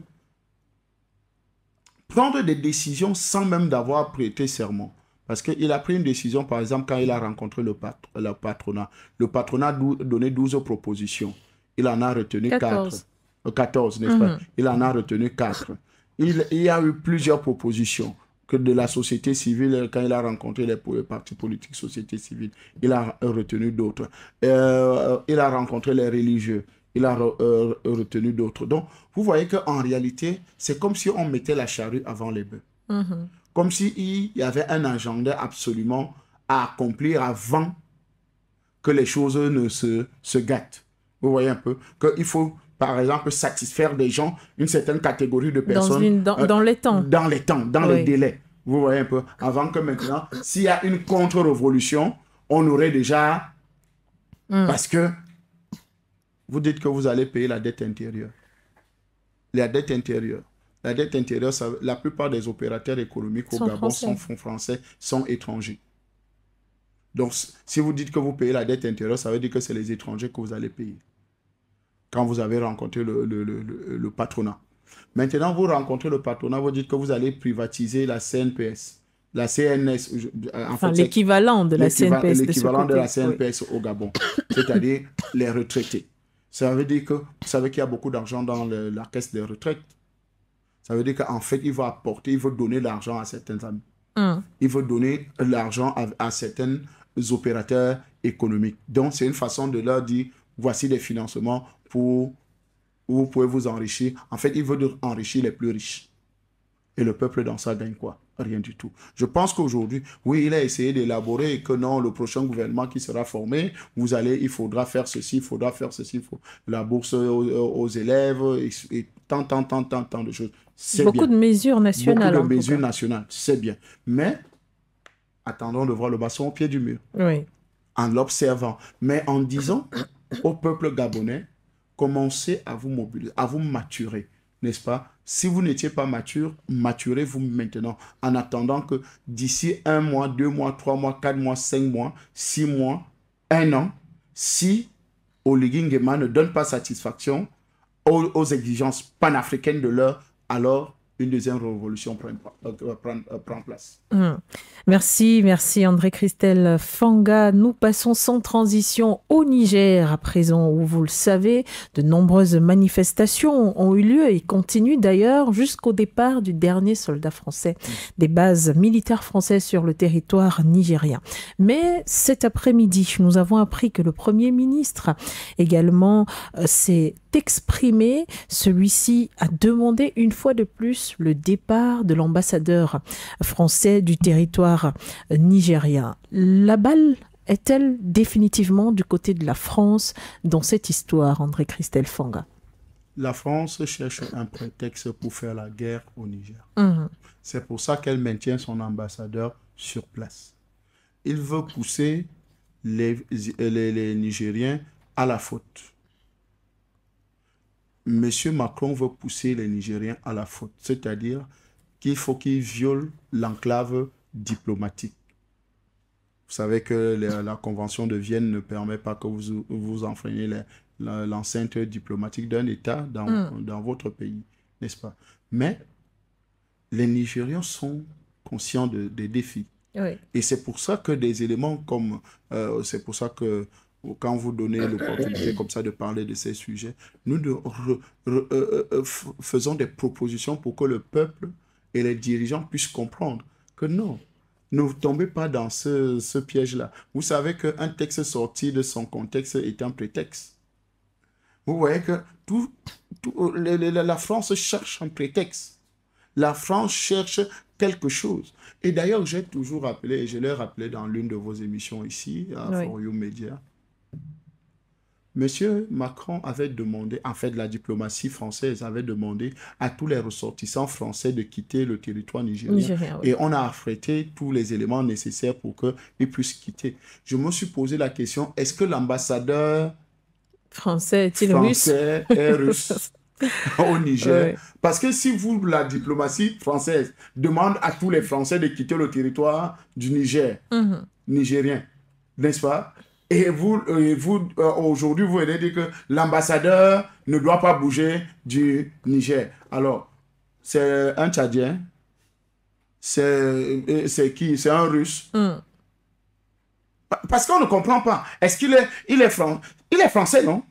prendre des décisions sans même d'avoir prêté serment. Parce qu'il a pris une décision, par exemple, quand il a rencontré le patronat. Le patronat a donné 12 propositions. Il en a retenu 4. 14, n'est-ce pas? Il en a retenu 4. Il y a eu plusieurs propositions que de la société civile, quand il a rencontré les partis politiques, société civile, il a retenu d'autres. Il a rencontré les religieux. il a retenu d'autres. Donc, vous voyez qu'en réalité, c'est comme si on mettait la charrue avant les bœufs. Comme s'il y avait un agenda absolument à accomplir avant que les choses ne se gâtent. Vous voyez un peu qu'il faut, par exemple, satisfaire des gens, une certaine catégorie de personnes. Dans les temps. Dans les temps, dans les délais. Vous voyez un peu. Avant que maintenant, s'il y a une contre-révolution, on aurait déjà... Parce que vous dites que vous allez payer la dette intérieure. La dette intérieure. La dette intérieure, la plupart des opérateurs économiques au Gabon sont français, sont étrangers. Donc, si vous dites que vous payez la dette intérieure, ça veut dire que c'est les étrangers que vous allez payer. Quand vous avez rencontré le patronat. Maintenant, vous rencontrez le patronat, vous dites que vous allez privatiser la CNPS. La CNS, enfin, l'équivalent de la CNPS. L'équivalent de la CNPS au Gabon, c'est-à-dire les retraités. Ça veut dire que vous savez qu'il y a beaucoup d'argent dans la caisse des retraites. Ça veut dire qu'en fait, il va apporter, il veut donner l'argent à certains amis. Il veut donner l'argent à certains opérateurs économiques. Donc, c'est une façon de leur dire, voici des financements où vous pouvez vous enrichir. En fait, il veut enrichir les plus riches. Et le peuple dans ça gagne quoi? Rien du tout. Je pense qu'aujourd'hui, oui, il a essayé d'élaborer et que non, le prochain gouvernement qui sera formé, il faudra faire ceci, il faudra faire ceci, la bourse aux élèves et tant de choses. Beaucoup de mesures nationales. Beaucoup de mesures nationales, c'est bien. Mais attendons de voir le basson au pied du mur. Oui. En l'observant. Mais en disant au peuple gabonais, commencez à vous mobiliser, à vous maturer, n'est-ce pas? Si vous n'étiez pas mature, maturez-vous maintenant. En attendant que d'ici 1 mois, 2 mois, 3 mois, 4 mois, 5 mois, 6 mois, 1 an, si Oligui Nguema ne donne pas satisfaction aux exigences panafricaines de l'heure, alors une deuxième révolution prend place. Merci André-Christelle Fanga. Nous passons sans transition au Niger à présent, où vous le savez, de nombreuses manifestations ont eu lieu et continuent d'ailleurs jusqu'au départ du dernier soldat français des bases militaires françaises sur le territoire nigérien. Mais cet après-midi, nous avons appris que le Premier ministre également s'est exprimé. Celui-ci a demandé une fois de plus le départ de l'ambassadeur français du territoire nigérien. La balle est-elle définitivement du côté de la France dans cette histoire, André-Christelle Fanga? La France cherche un prétexte pour faire la guerre au Niger. C'est pour ça qu'elle maintient son ambassadeur sur place. Il veut pousser les Nigériens à la faute. Monsieur Macron veut pousser les Nigériens à la faute, c'est-à-dire qu'il faut qu'ils violent l'enclave diplomatique. Vous savez que la Convention de Vienne ne permet pas que vous enfreignez l'enceinte diplomatique d'un État dans votre pays, n'est-ce pas? Mais les Nigérians sont conscients des défis. Oui. Et c'est pour ça que des éléments comme... c'est pour ça que quand vous donnez l'opportunité comme ça de parler de ces sujets, nous faisons des propositions pour que le peuple et les dirigeants puissent comprendre que non, ne tombez pas dans ce piège-là. Vous savez qu'un texte sorti de son contexte est un prétexte. Vous voyez que la France cherche un prétexte. La France cherche quelque chose. Et d'ailleurs, j'ai toujours rappelé, et je l'ai rappelé dans l'une de vos émissions ici, à For You Media, Monsieur Macron avait demandé, en fait la diplomatie française avait demandé à tous les ressortissants français de quitter le territoire nigérien. Et on a affrété tous les éléments nécessaires pour qu'ils puissent quitter. Je me suis posé la question, est-ce que l'ambassadeur français est russe au Niger? Parce que si la diplomatie française demande à tous les Français de quitter le territoire du Niger, nigérien, n'est-ce pas? Et vous aujourd'hui, vous venez dire que l'ambassadeur ne doit pas bouger du Niger. Alors, c'est un Tchadien, c'est qui? C'est un Russe. Parce qu'on ne comprend pas. Est-ce qu'il est français, non?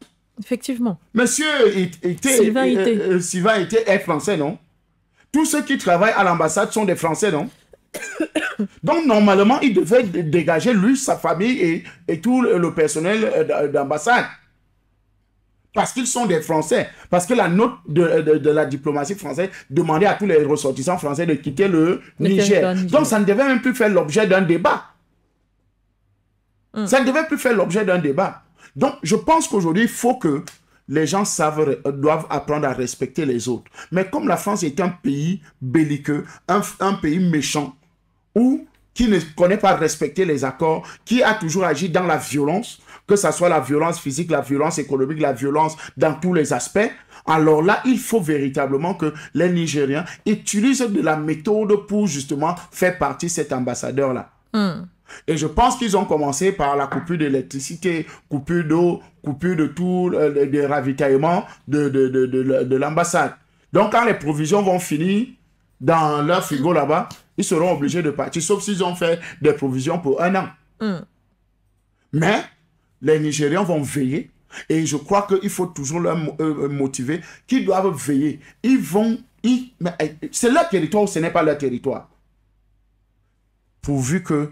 Effectivement. Monsieur Sylvain Ité est français, non? Tous ceux qui travaillent à l'ambassade sont des Français, non? Donc, normalement, il devait dégager, lui, sa famille et tout le personnel d'ambassade. Parce qu'ils sont des Français. Parce que la note de la diplomatie française demandait à tous les ressortissants français de quitter le Niger. Donc, ça ne devait même plus faire l'objet d'un débat. Ça ne devait plus faire l'objet d'un débat. Donc, je pense qu'aujourd'hui, il faut que les gens doivent apprendre à respecter les autres. Mais comme la France est un pays belliqueux, un pays méchant, qui ne connaît pas respecter les accords, qui a toujours agi dans la violence, que ce soit la violence physique, la violence économique, la violence dans tous les aspects, alors là, il faut véritablement que les Nigériens utilisent de la méthode pour justement faire partie de cet ambassadeur-là. Et je pense qu'ils ont commencé par la coupure d'électricité, coupure d'eau, coupure de tout, des ravitaillements de l'ambassade. Donc, quand les provisions vont finir dans leur frigo là-bas, ils seront obligés de partir, sauf s'ils ont fait des provisions pour 1 an. Mais les Nigériens vont veiller, et je crois qu'il faut toujours leur motiver, qu'ils doivent veiller. C'est leur territoire ou ce n'est pas leur territoire. Pourvu que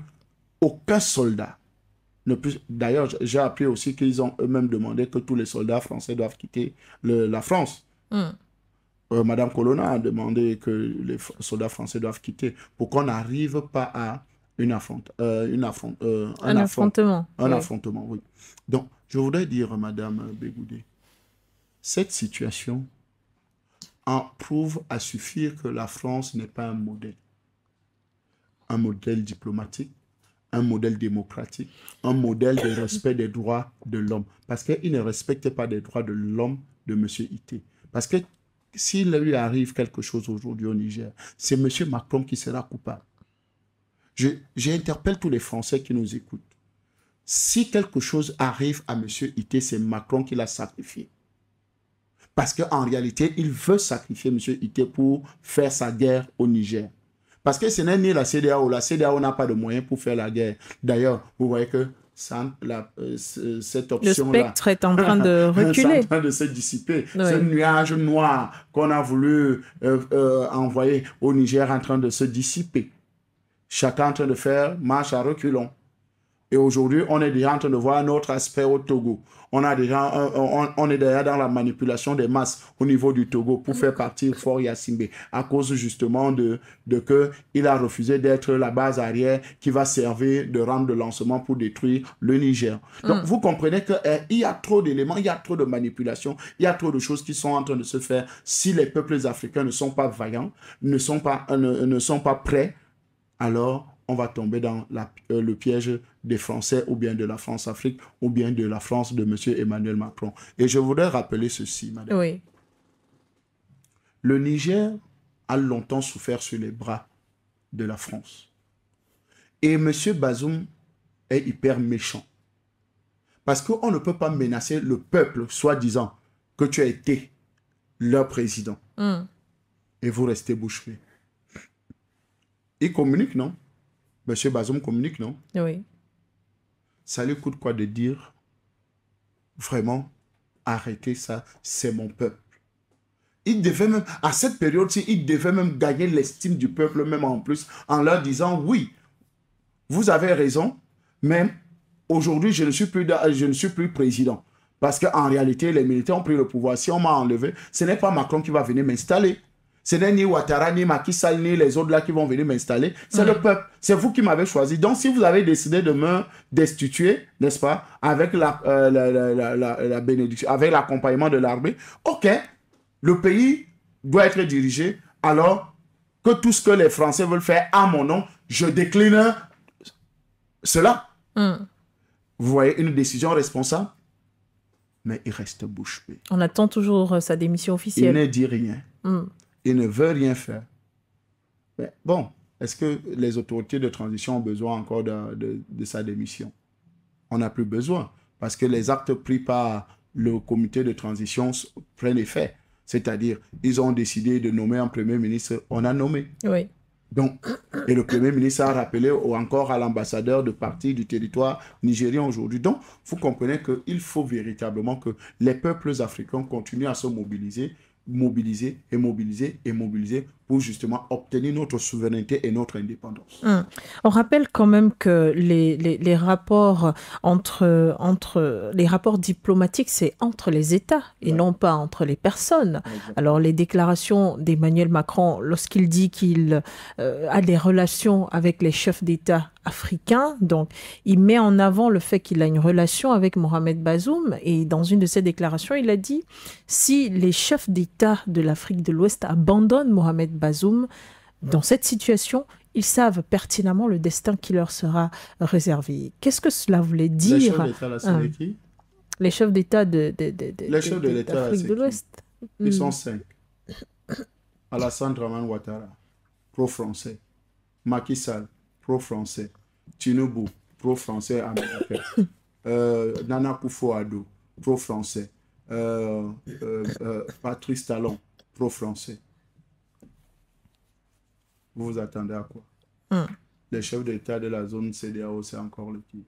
aucun soldat ne puisse... D'ailleurs, j'ai appris aussi qu'ils ont eux-mêmes demandé que tous les soldats français doivent quitter la France. Madame Colonna a demandé que les soldats français doivent quitter pour qu'on n'arrive pas à un affrontement. Affrontement, oui. Donc, je voudrais dire, Madame Bégoudé, cette situation prouve à suffire que la France n'est pas un modèle diplomatique, un modèle démocratique, un modèle de respect des droits de l'homme. Parce qu'il ne respecte pas les droits de l'homme de M. Ité. Parce que s'il lui arrive quelque chose aujourd'hui au Niger, c'est M. Macron qui sera coupable. J'interpelle tous les Français qui nous écoutent. Si quelque chose arrive à M. Ité, c'est Macron qui l'a sacrifié. Parce qu'en réalité, il veut sacrifier M. Ité pour faire sa guerre au Niger. Parce que ce n'est ni la CEDEAO. La CEDEAO n'a pas de moyens pour faire la guerre. D'ailleurs, vous voyez que cette option-là... Le spectre est en train de reculer. C'est en train de se dissiper. Oui. Ce nuage noir qu'on a voulu envoyer au Niger est en train de se dissiper. Chacun en train de faire marche à reculons. Et aujourd'hui, on est déjà en train de voir un autre aspect au Togo. On est déjà dans la manipulation des masses au niveau du Togo pour faire partir Fort Yacimbe à cause justement de qu'il a refusé d'être la base arrière qui va servir de rampe de lancement pour détruire le Niger. Donc, vous comprenez qu'il y a trop d'éléments, il y a trop de manipulations, il y a trop de choses qui sont en train de se faire. Si les peuples africains ne sont pas vaillants, ne sont pas prêts, alors on va tomber dans le piège des Français ou bien de la France-Afrique ou bien de la France de M. Emmanuel Macron. Et je voudrais rappeler ceci, madame. Oui. Le Niger a longtemps souffert sur les bras de la France. Et M. Bazoum est hyper méchant. Parce qu'on ne peut pas menacer le peuple, soi-disant, que tu as été leur président. Et vous restez bouche bée. Il communique, non? Monsieur Bazoum communique, non? Oui. Ça lui coûte quoi de dire vraiment arrêtez ça, c'est mon peuple. Il devait même, à cette période-ci, il devait même gagner l'estime du peuple, même en plus, en leur disant oui, vous avez raison, mais aujourd'hui, je ne suis plus président. Parce qu'en réalité, les militaires ont pris le pouvoir. Si on m'a enlevé, ce n'est pas Macron qui va venir m'installer. Ce n'est ni Ouattara, ni Macky Sall, ni les autres là qui vont venir m'installer. C'est le peuple. C'est vous qui m'avez choisi. Donc, si vous avez décidé de me destituer, n'est-ce pas, avec la bénédiction, avec l'accompagnement de l'armée, ok, le pays doit être dirigé. Alors, que tout ce que les Français veulent faire à mon nom, je décline cela. Vous voyez, une décision responsable, mais il reste bouche bée. On attend toujours sa démission officielle. Il ne dit rien. Il ne veut rien faire. Mais bon, est-ce que les autorités de transition ont besoin encore de sa démission? On n'a plus besoin, parce que les actes pris par le comité de transition prennent effet. C'est-à-dire, ils ont décidé de nommer un premier ministre, on a nommé. Oui. Donc, et le premier ministre a rappelé encore à l'ambassadeur de partir du territoire nigérien aujourd'hui. Donc, vous comprenez qu'il faut véritablement que les peuples africains continuent à se mobiliser pour justement obtenir notre souveraineté et notre indépendance. On rappelle quand même que les rapports les rapports diplomatiques, c'est entre les États et non pas entre les personnes. Exactement. Alors les déclarations d'Emmanuel Macron, lorsqu'il dit qu'il a des relations avec les chefs d'État africains, donc il met en avant le fait qu'il a une relation avec Mohamed Bazoum, et dans une de ses déclarations, il a dit « Si les chefs d'État de l'Afrique de l'Ouest abandonnent Mohamed Bazoum, dans cette situation, ils savent pertinemment le destin qui leur sera réservé. » Qu'est-ce que cela voulait dire? Les chefs d'État, là, c'est qui? Les chefs d'État d'Afrique de l'Ouest. Ils sont 5. Alassane Dramane Ouattara, pro-français. Macky Sall, pro-français. Tinubu, pro-français américain. Nana Akufo-Addo, pro-français. Patrice Talon, pro-français. Vous vous attendez à quoi? Les chefs d'État de la zone CEDEAO, c'est encore le qui?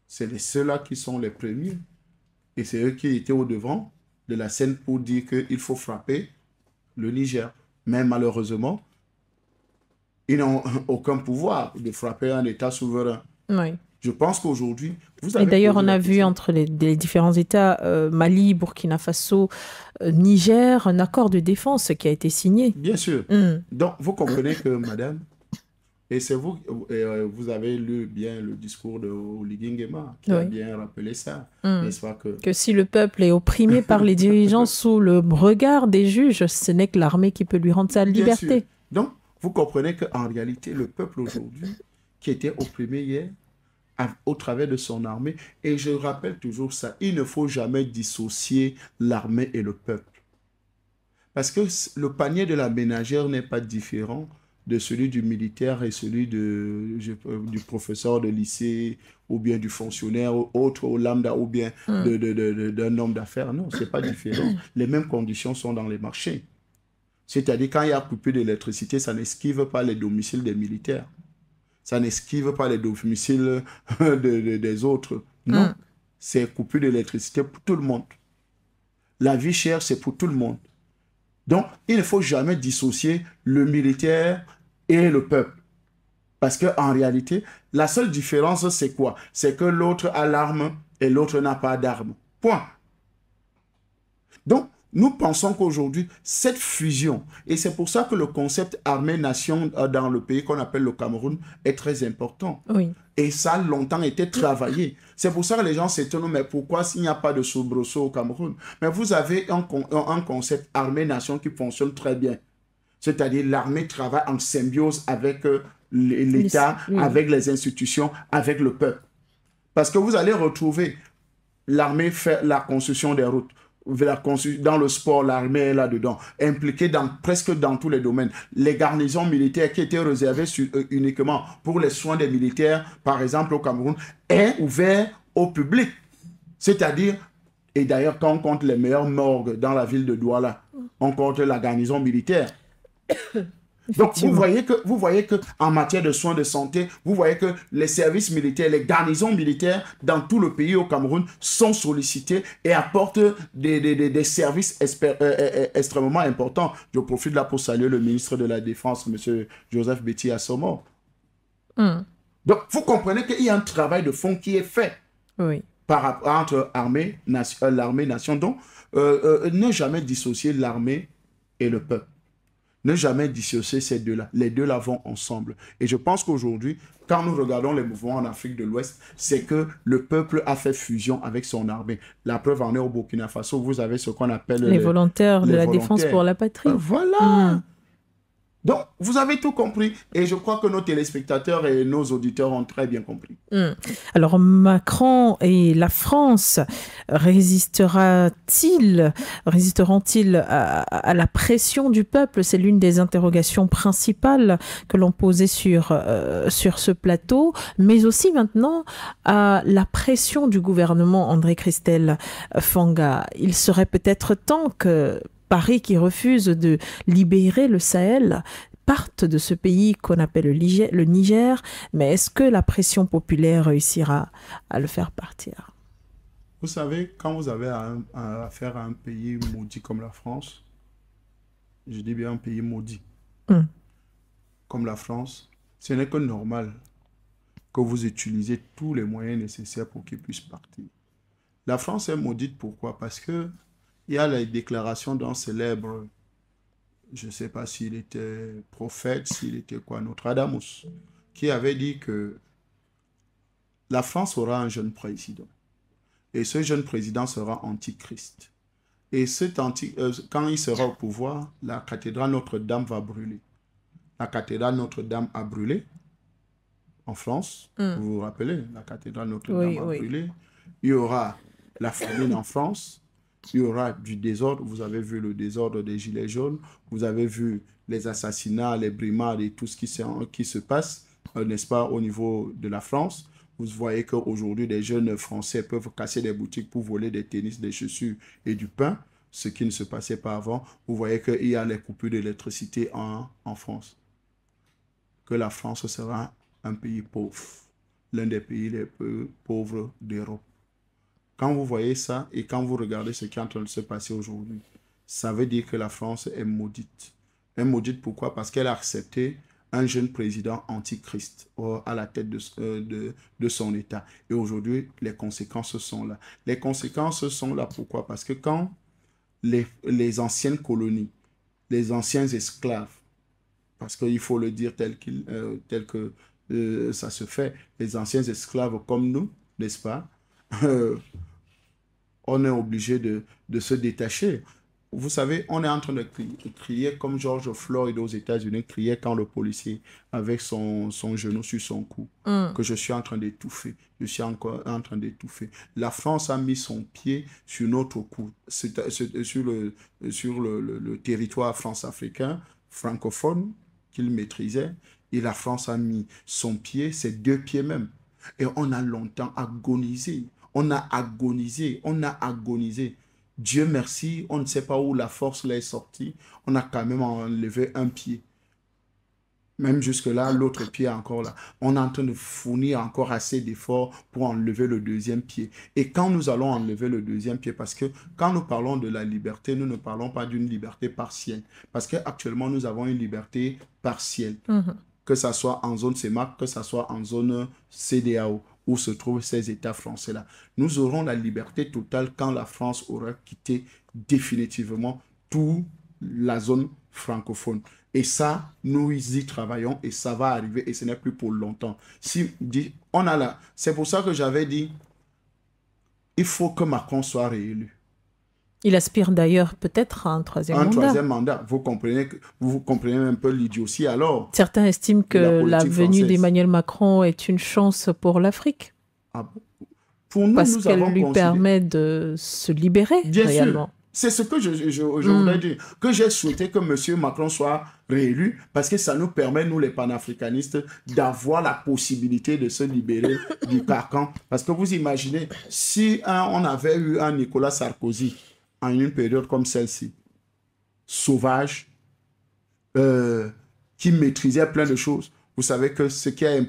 C'est ceux-là qui sont les premiers. Et c'est eux qui étaient au devant de la scène pour dire qu'il faut frapper le Niger. Mais malheureusement, ils n'ont aucun pouvoir de frapper un État souverain. Oui. Je pense qu'aujourd'hui... Et d'ailleurs, on a vu entre les différents États, Mali, Burkina Faso, Niger, un accord de défense qui a été signé. Bien sûr. Donc, vous comprenez que, madame, et c'est vous, vous avez lu bien le discours de Oligui Nguema, qui a bien rappelé ça, n'est-ce pas que si le peuple est opprimé par les dirigeants sous le regard des juges, ce n'est que l'armée qui peut lui rendre sa liberté. Bien sûr. Donc, vous comprenez qu'en réalité, le peuple aujourd'hui, qui était opprimé hier, au travers de son armée, et je rappelle toujours ça, il ne faut jamais dissocier l'armée et le peuple. Parce que le panier de la ménagère n'est pas différent de celui du militaire et celui du professeur de lycée, ou bien du fonctionnaire, ou autre, au lambda, ou bien d'un homme d'affaires. Non, ce n'est pas différent. Les mêmes conditions sont dans les marchés. C'est-à-dire, quand il y a coupé d'électricité, ça n'esquive pas les domiciles des militaires. Ça n'esquive pas les domiciles des autres. Non, c'est coupure d'électricité pour tout le monde. La vie chère, c'est pour tout le monde. Donc, il ne faut jamais dissocier le militaire et le peuple. Parce qu'en réalité, la seule différence, c'est quoi? C'est que l'autre a l'arme et l'autre n'a pas d'arme. Point. Donc, nous pensons qu'aujourd'hui, cette fusion, et c'est pour ça que le concept armée-nation dans le pays qu'on appelle le Cameroun est très important. Oui. Et ça a longtemps été travaillé. C'est pour ça que les gens s'étonnent, mais pourquoi s'il n'y a pas de soubresaut au Cameroun? Mais vous avez un concept armée-nation qui fonctionne très bien. C'est-à-dire l'armée travaille en symbiose avec l'État, avec les institutions, avec le peuple. Parce que vous allez retrouver l'armée faire la construction des routes. Dans le sport, l'armée est là-dedans, impliquée presque dans tous les domaines. Les garnisons militaires qui étaient réservées uniquement pour les soins des militaires, par exemple au Cameroun, est ouvert au public. C'est-à-dire, et d'ailleurs quand on compte les meilleures morgues dans la ville de Douala, on compte la garnison militaire. Donc, vous voyez que en matière de soins de santé, vous voyez que les services militaires, les garnisons militaires dans tout le pays au Cameroun sont sollicités et apportent des services extrêmement importants. Je profite là pour saluer le ministre de la Défense, M. Joseph Betty Assomo. Donc, vous comprenez qu'il y a un travail de fond qui est fait entre l'armée-nation. Donc, ne jamais dissocier l'armée et le peuple. Ne jamais dissocier ces deux-là. Les deux-là vont ensemble. Et je pense qu'aujourd'hui, quand nous regardons les mouvements en Afrique de l'Ouest, c'est que le peuple a fait fusion avec son armée. La preuve en est au Burkina Faso, vous avez ce qu'on appelle les volontaires de la défense pour la patrie. Voilà. Donc, vous avez tout compris. Et je crois que nos téléspectateurs et nos auditeurs ont très bien compris. Alors, Macron et la France résisteront-ils à la pression du peuple? C'est l'une des interrogations principales que l'on posait sur ce plateau, mais aussi maintenant à la pression du gouvernement André-Christelle Fanga. Il serait peut-être temps que Paris, qui refuse de libérer le Sahel, partent de ce pays qu'on appelle le Niger, mais est-ce que la pression populaire réussira à le faire partir? Vous savez, quand vous avez affaire à un pays maudit comme la France, je dis bien un pays maudit, Mm. comme la France, ce n'est que normal que vous utilisez tous les moyens nécessaires pour qu'il puisse partir. La France est maudite, pourquoi? Parce que il y a la déclaration d'un célèbre, je ne sais pas s'il était prophète, s'il était quoi, Nostradamus, qui avait dit que la France aura un jeune président. Et ce jeune président sera antichrist. Et quand il sera au pouvoir, la cathédrale Notre-Dame va brûler. La cathédrale Notre-Dame a brûlé en France. Vous vous rappelez, la cathédrale Notre-Dame a brûlé. Il y aura la famine en France. Il y aura du désordre. Vous avez vu le désordre des Gilets jaunes. Vous avez vu les assassinats, les brimades et tout ce qui se passe, n'est-ce pas, au niveau de la France. Vous voyez qu'aujourd'hui, des jeunes Français peuvent casser des boutiques pour voler des tennis, des chaussures et du pain, ce qui ne se passait pas avant. Vous voyez qu'il y a les coupures d'électricité en France. Que la France sera un pays pauvre, l'un des pays les plus pauvres d'Europe. Quand vous voyez ça et quand vous regardez ce qui est en train de se passer aujourd'hui, ça veut dire que la France est maudite. Elle est maudite pourquoi? Parce qu'elle a accepté un jeune président antichrist à la tête de son État. Et aujourd'hui, les conséquences sont là. Les conséquences sont là pourquoi? Parce que quand les anciennes colonies, les anciens esclaves, parce qu'il faut le dire tel que ça se fait, les anciens esclaves comme nous, n'est-ce pas, on est obligé de se détacher. Vous savez, on est en train de crier comme George Floyd aux États-Unis criait quand le policier avec son genou sur son cou, que je suis en train d'étouffer. Je suis encore en train d'étouffer. La France a mis son pied sur notre cou, sur le territoire france-africain, francophone, qu'il maîtrisait. Et la France a mis son pied, ses deux pieds même. Et on a longtemps agonisé. On a agonisé. On a agonisé. Dieu merci, on ne sait pas où la force l'est sortie. On a quand même enlevé un pied. Même jusque-là, l'autre pied est encore là. On est en train de fournir encore assez d'efforts pour enlever le deuxième pied. Et quand nous allons enlever le deuxième pied, parce que quand nous parlons de la liberté, nous ne parlons pas d'une liberté partielle. Parce qu'actuellement, nous avons une liberté partielle. Que ce soit en zone CEMAC, que ce soit en zone CEDEAO, où se trouvent ces États français-là. Nous aurons la liberté totale quand la France aura quitté définitivement toute la zone francophone. Et ça, nous y travaillons et ça va arriver et ce n'est plus pour longtemps. C'est pour ça que j'avais dit, il faut que Macron soit réélu. Il aspire d'ailleurs peut-être à un troisième mandat. Un troisième mandat. Vous comprenez un peu l'idiotie alors. Certains estiment que la venue d'Emmanuel Macron est une chance pour l'Afrique. Ah bon? Pour nous, parce qu'elle lui permet de se libérer réellement. C'est ce que je voulais dire. Que j'ai souhaité que M. Macron soit réélu parce que ça nous permet, nous les panafricanistes, d'avoir la possibilité de se libérer du carcan. Parce que vous imaginez, si on avait eu un Nicolas Sarkozy en une période comme celle-ci, sauvage, qui maîtrisait plein de choses. Vous savez que ce qui a un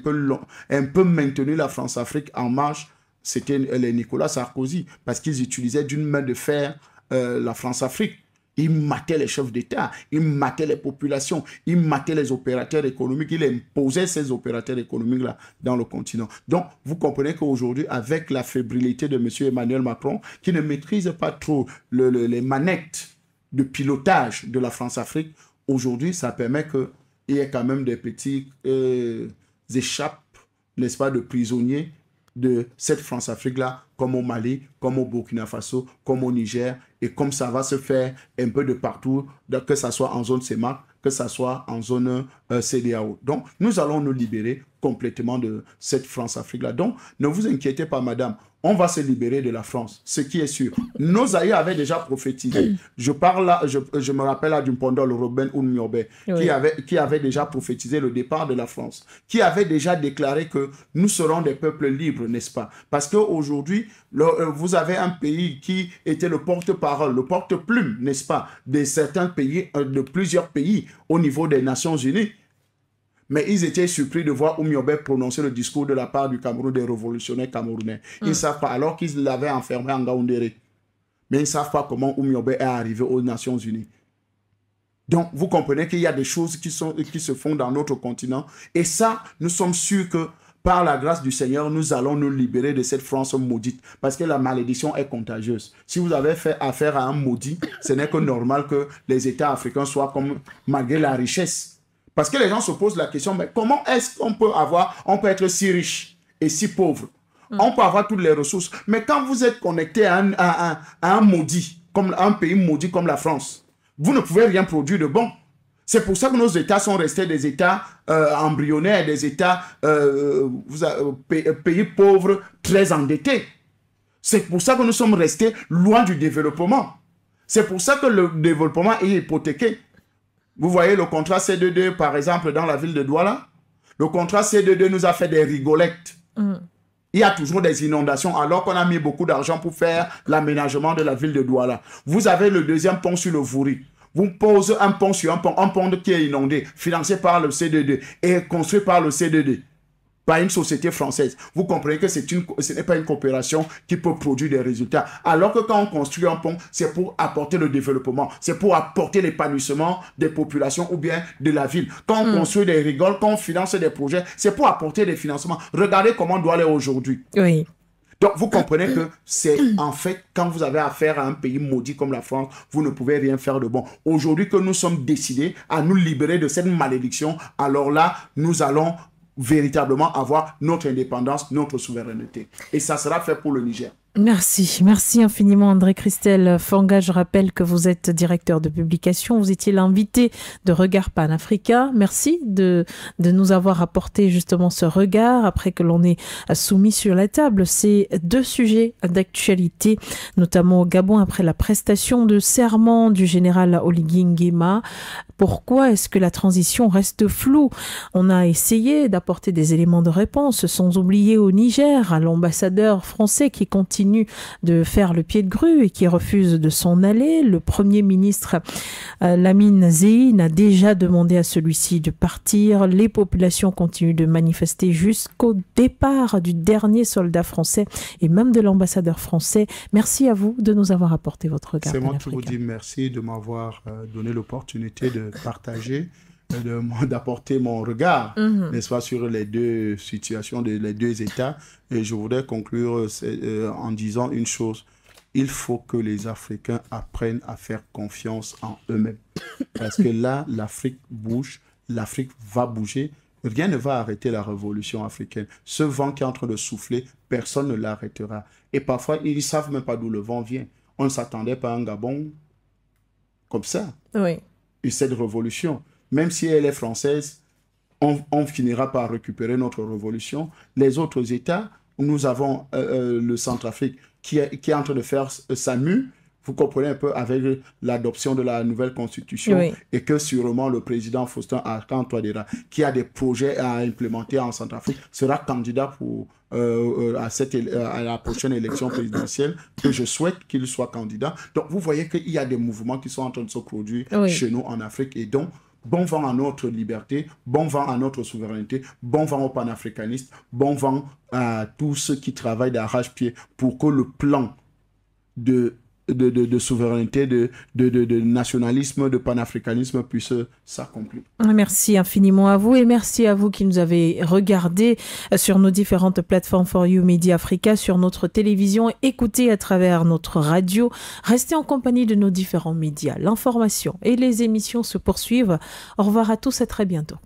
peu maintenu la France-Afrique en marche, c'était les Nicolas Sarkozy, parce qu'ils utilisaient d'une main de fer la France-Afrique. Ils mataient les chefs d'État, ils mataient les populations, ils mataient les opérateurs économiques, ils imposaient ces opérateurs économiques-là dans le continent. Donc, vous comprenez qu'aujourd'hui, avec la fébrilité de M. Emmanuel Macron, qui ne maîtrise pas trop les manettes de pilotage de la France-Afrique, aujourd'hui, ça permet qu'il y ait quand même des petits échappes, n'est-ce pas, de prisonniers de cette France-Afrique-là, comme au Mali, comme au Burkina Faso, comme au Niger, et comme ça va se faire un peu de partout, que ce soit en zone CEMAC, que ce soit en zone CEDEAO. Donc, nous allons nous libérer complètement de cette France-Afrique-là. Donc, ne vous inquiétez pas, madame, on va se libérer de la France, ce qui est sûr. Nos aïeux avaient déjà prophétisé. Je me rappelle là du Pondol Robben Ounmiobe, qui avait déjà prophétisé le départ de la France, qui avait déjà déclaré que nous serons des peuples libres, n'est-ce pas? Parce qu'aujourd'hui, vous avez un pays qui était le porte-parole, le porte-plume, n'est-ce pas, de certains pays, de plusieurs pays au niveau des Nations Unies. Mais ils étaient surpris de voir Oumiobe prononcer le discours de la part du Cameroun, des révolutionnaires camerounais. Ils ne savent pas, alors qu'ils l'avaient enfermé en Gaoundéré. Mais ils ne savent pas comment Oumiobe est arrivé aux Nations Unies. Donc, vous comprenez qu'il y a des choses qui se font dans notre continent. Et ça, nous sommes sûrs que par la grâce du Seigneur, nous allons nous libérer de cette France maudite. Parce que la malédiction est contagieuse. Si vous avez fait affaire à un maudit, ce n'est que normal que les États africains soient comme, malgré la richesse. Parce que les gens se posent la question, mais comment est-ce qu'on peut être si riche et si pauvre? On peut avoir toutes les ressources. Mais quand vous êtes connecté à un maudit, comme un pays maudit comme la France, vous ne pouvez rien produire de bon. C'est pour ça que nos États sont restés des États embryonnaires, des États pays pauvres, très endettés. C'est pour ça que nous sommes restés loin du développement. C'est pour ça que le développement est hypothéqué. Vous voyez le contrat C22, par exemple, dans la ville de Douala. Le contrat C22 nous a fait des rigolettes. Il y a toujours des inondations alors qu'on a mis beaucoup d'argent pour faire l'aménagement de la ville de Douala. Vous avez le deuxième pont sur le Vouri. Vous posez un pont sur un pont qui est inondé, financé par le C22 et construit par le C22, par une société française. Vous comprenez que ce n'est pas une coopération qui peut produire des résultats. Alors que quand on construit un pont, c'est pour apporter le développement, c'est pour apporter l'épanouissement des populations ou bien de la ville. Quand on construit des rigoles, quand on finance des projets, c'est pour apporter des financements. Regardez comment on doit aller aujourd'hui. Oui. Donc, vous comprenez que c'est en fait, quand vous avez affaire à un pays maudit comme la France, vous ne pouvez rien faire de bon. Aujourd'hui que nous sommes décidés à nous libérer de cette malédiction, alors là, nous allons véritablement avoir notre indépendance, notre souveraineté. Et ça sera fait pour le Niger. Merci. Merci infiniment André Christelle Fanga. Je rappelle que vous êtes directeur de publication. Vous étiez l'invité de Regard Panafricain. Merci de nous avoir apporté justement ce regard après que l'on ait soumis sur la table ces deux sujets d'actualité, notamment au Gabon après la prestation de serment du général Oligui Nguema. Pourquoi est-ce que la transition reste floue? On a essayé d'apporter des éléments de réponse, sans oublier au Niger, à l'ambassadeur français qui continue de faire le pied de grue et qui refuse de s'en aller. Le Premier ministre Lamine Zeine a déjà demandé à celui-ci de partir. Les populations continuent de manifester jusqu'au départ du dernier soldat français et même de l'ambassadeur français. Merci à vous de nous avoir apporté votre regard. C'est moi qui vous dis merci de m'avoir donné l'opportunité de partager, d'apporter mon regard, n'est-ce pas, sur les deux situations, les deux États. Et je voudrais conclure en disant une chose. Il faut que les Africains apprennent à faire confiance en eux-mêmes. Parce que là, l'Afrique bouge, l'Afrique va bouger. Rien ne va arrêter la révolution africaine. Ce vent qui est en train de souffler, personne ne l'arrêtera. Et parfois, ils ne savent même pas d'où le vent vient. On ne s'attendait pas à un Gabon comme ça. Oui. Et cette révolution, même si elle est française, on finira par récupérer notre révolution. Les autres États, nous avons le Centrafrique qui est en train de faire sa mue, vous comprenez un peu, avec l'adoption de la nouvelle constitution, oui. Et que sûrement le président Faustin Archange Touadéra, qui a des projets à implémenter en Centrafrique, sera candidat pour, à la prochaine élection présidentielle, que je souhaite qu'il soit candidat. Donc vous voyez qu'il y a des mouvements qui sont en train de se produire chez nous en Afrique, et donc bon vent à notre liberté, bon vent à notre souveraineté, bon vent aux panafricanistes, bon vent à tous ceux qui travaillent d'arrache-pied pour que le plan de souveraineté, de nationalisme, de panafricanisme puisse s'accomplir. Merci infiniment à vous et merci à vous qui nous avez regardé sur nos différentes plateformes For You Media Africa, sur notre télévision, écoutez à travers notre radio. Restez en compagnie de nos différents médias. L'information et les émissions se poursuivent. Au revoir à tous, à très bientôt.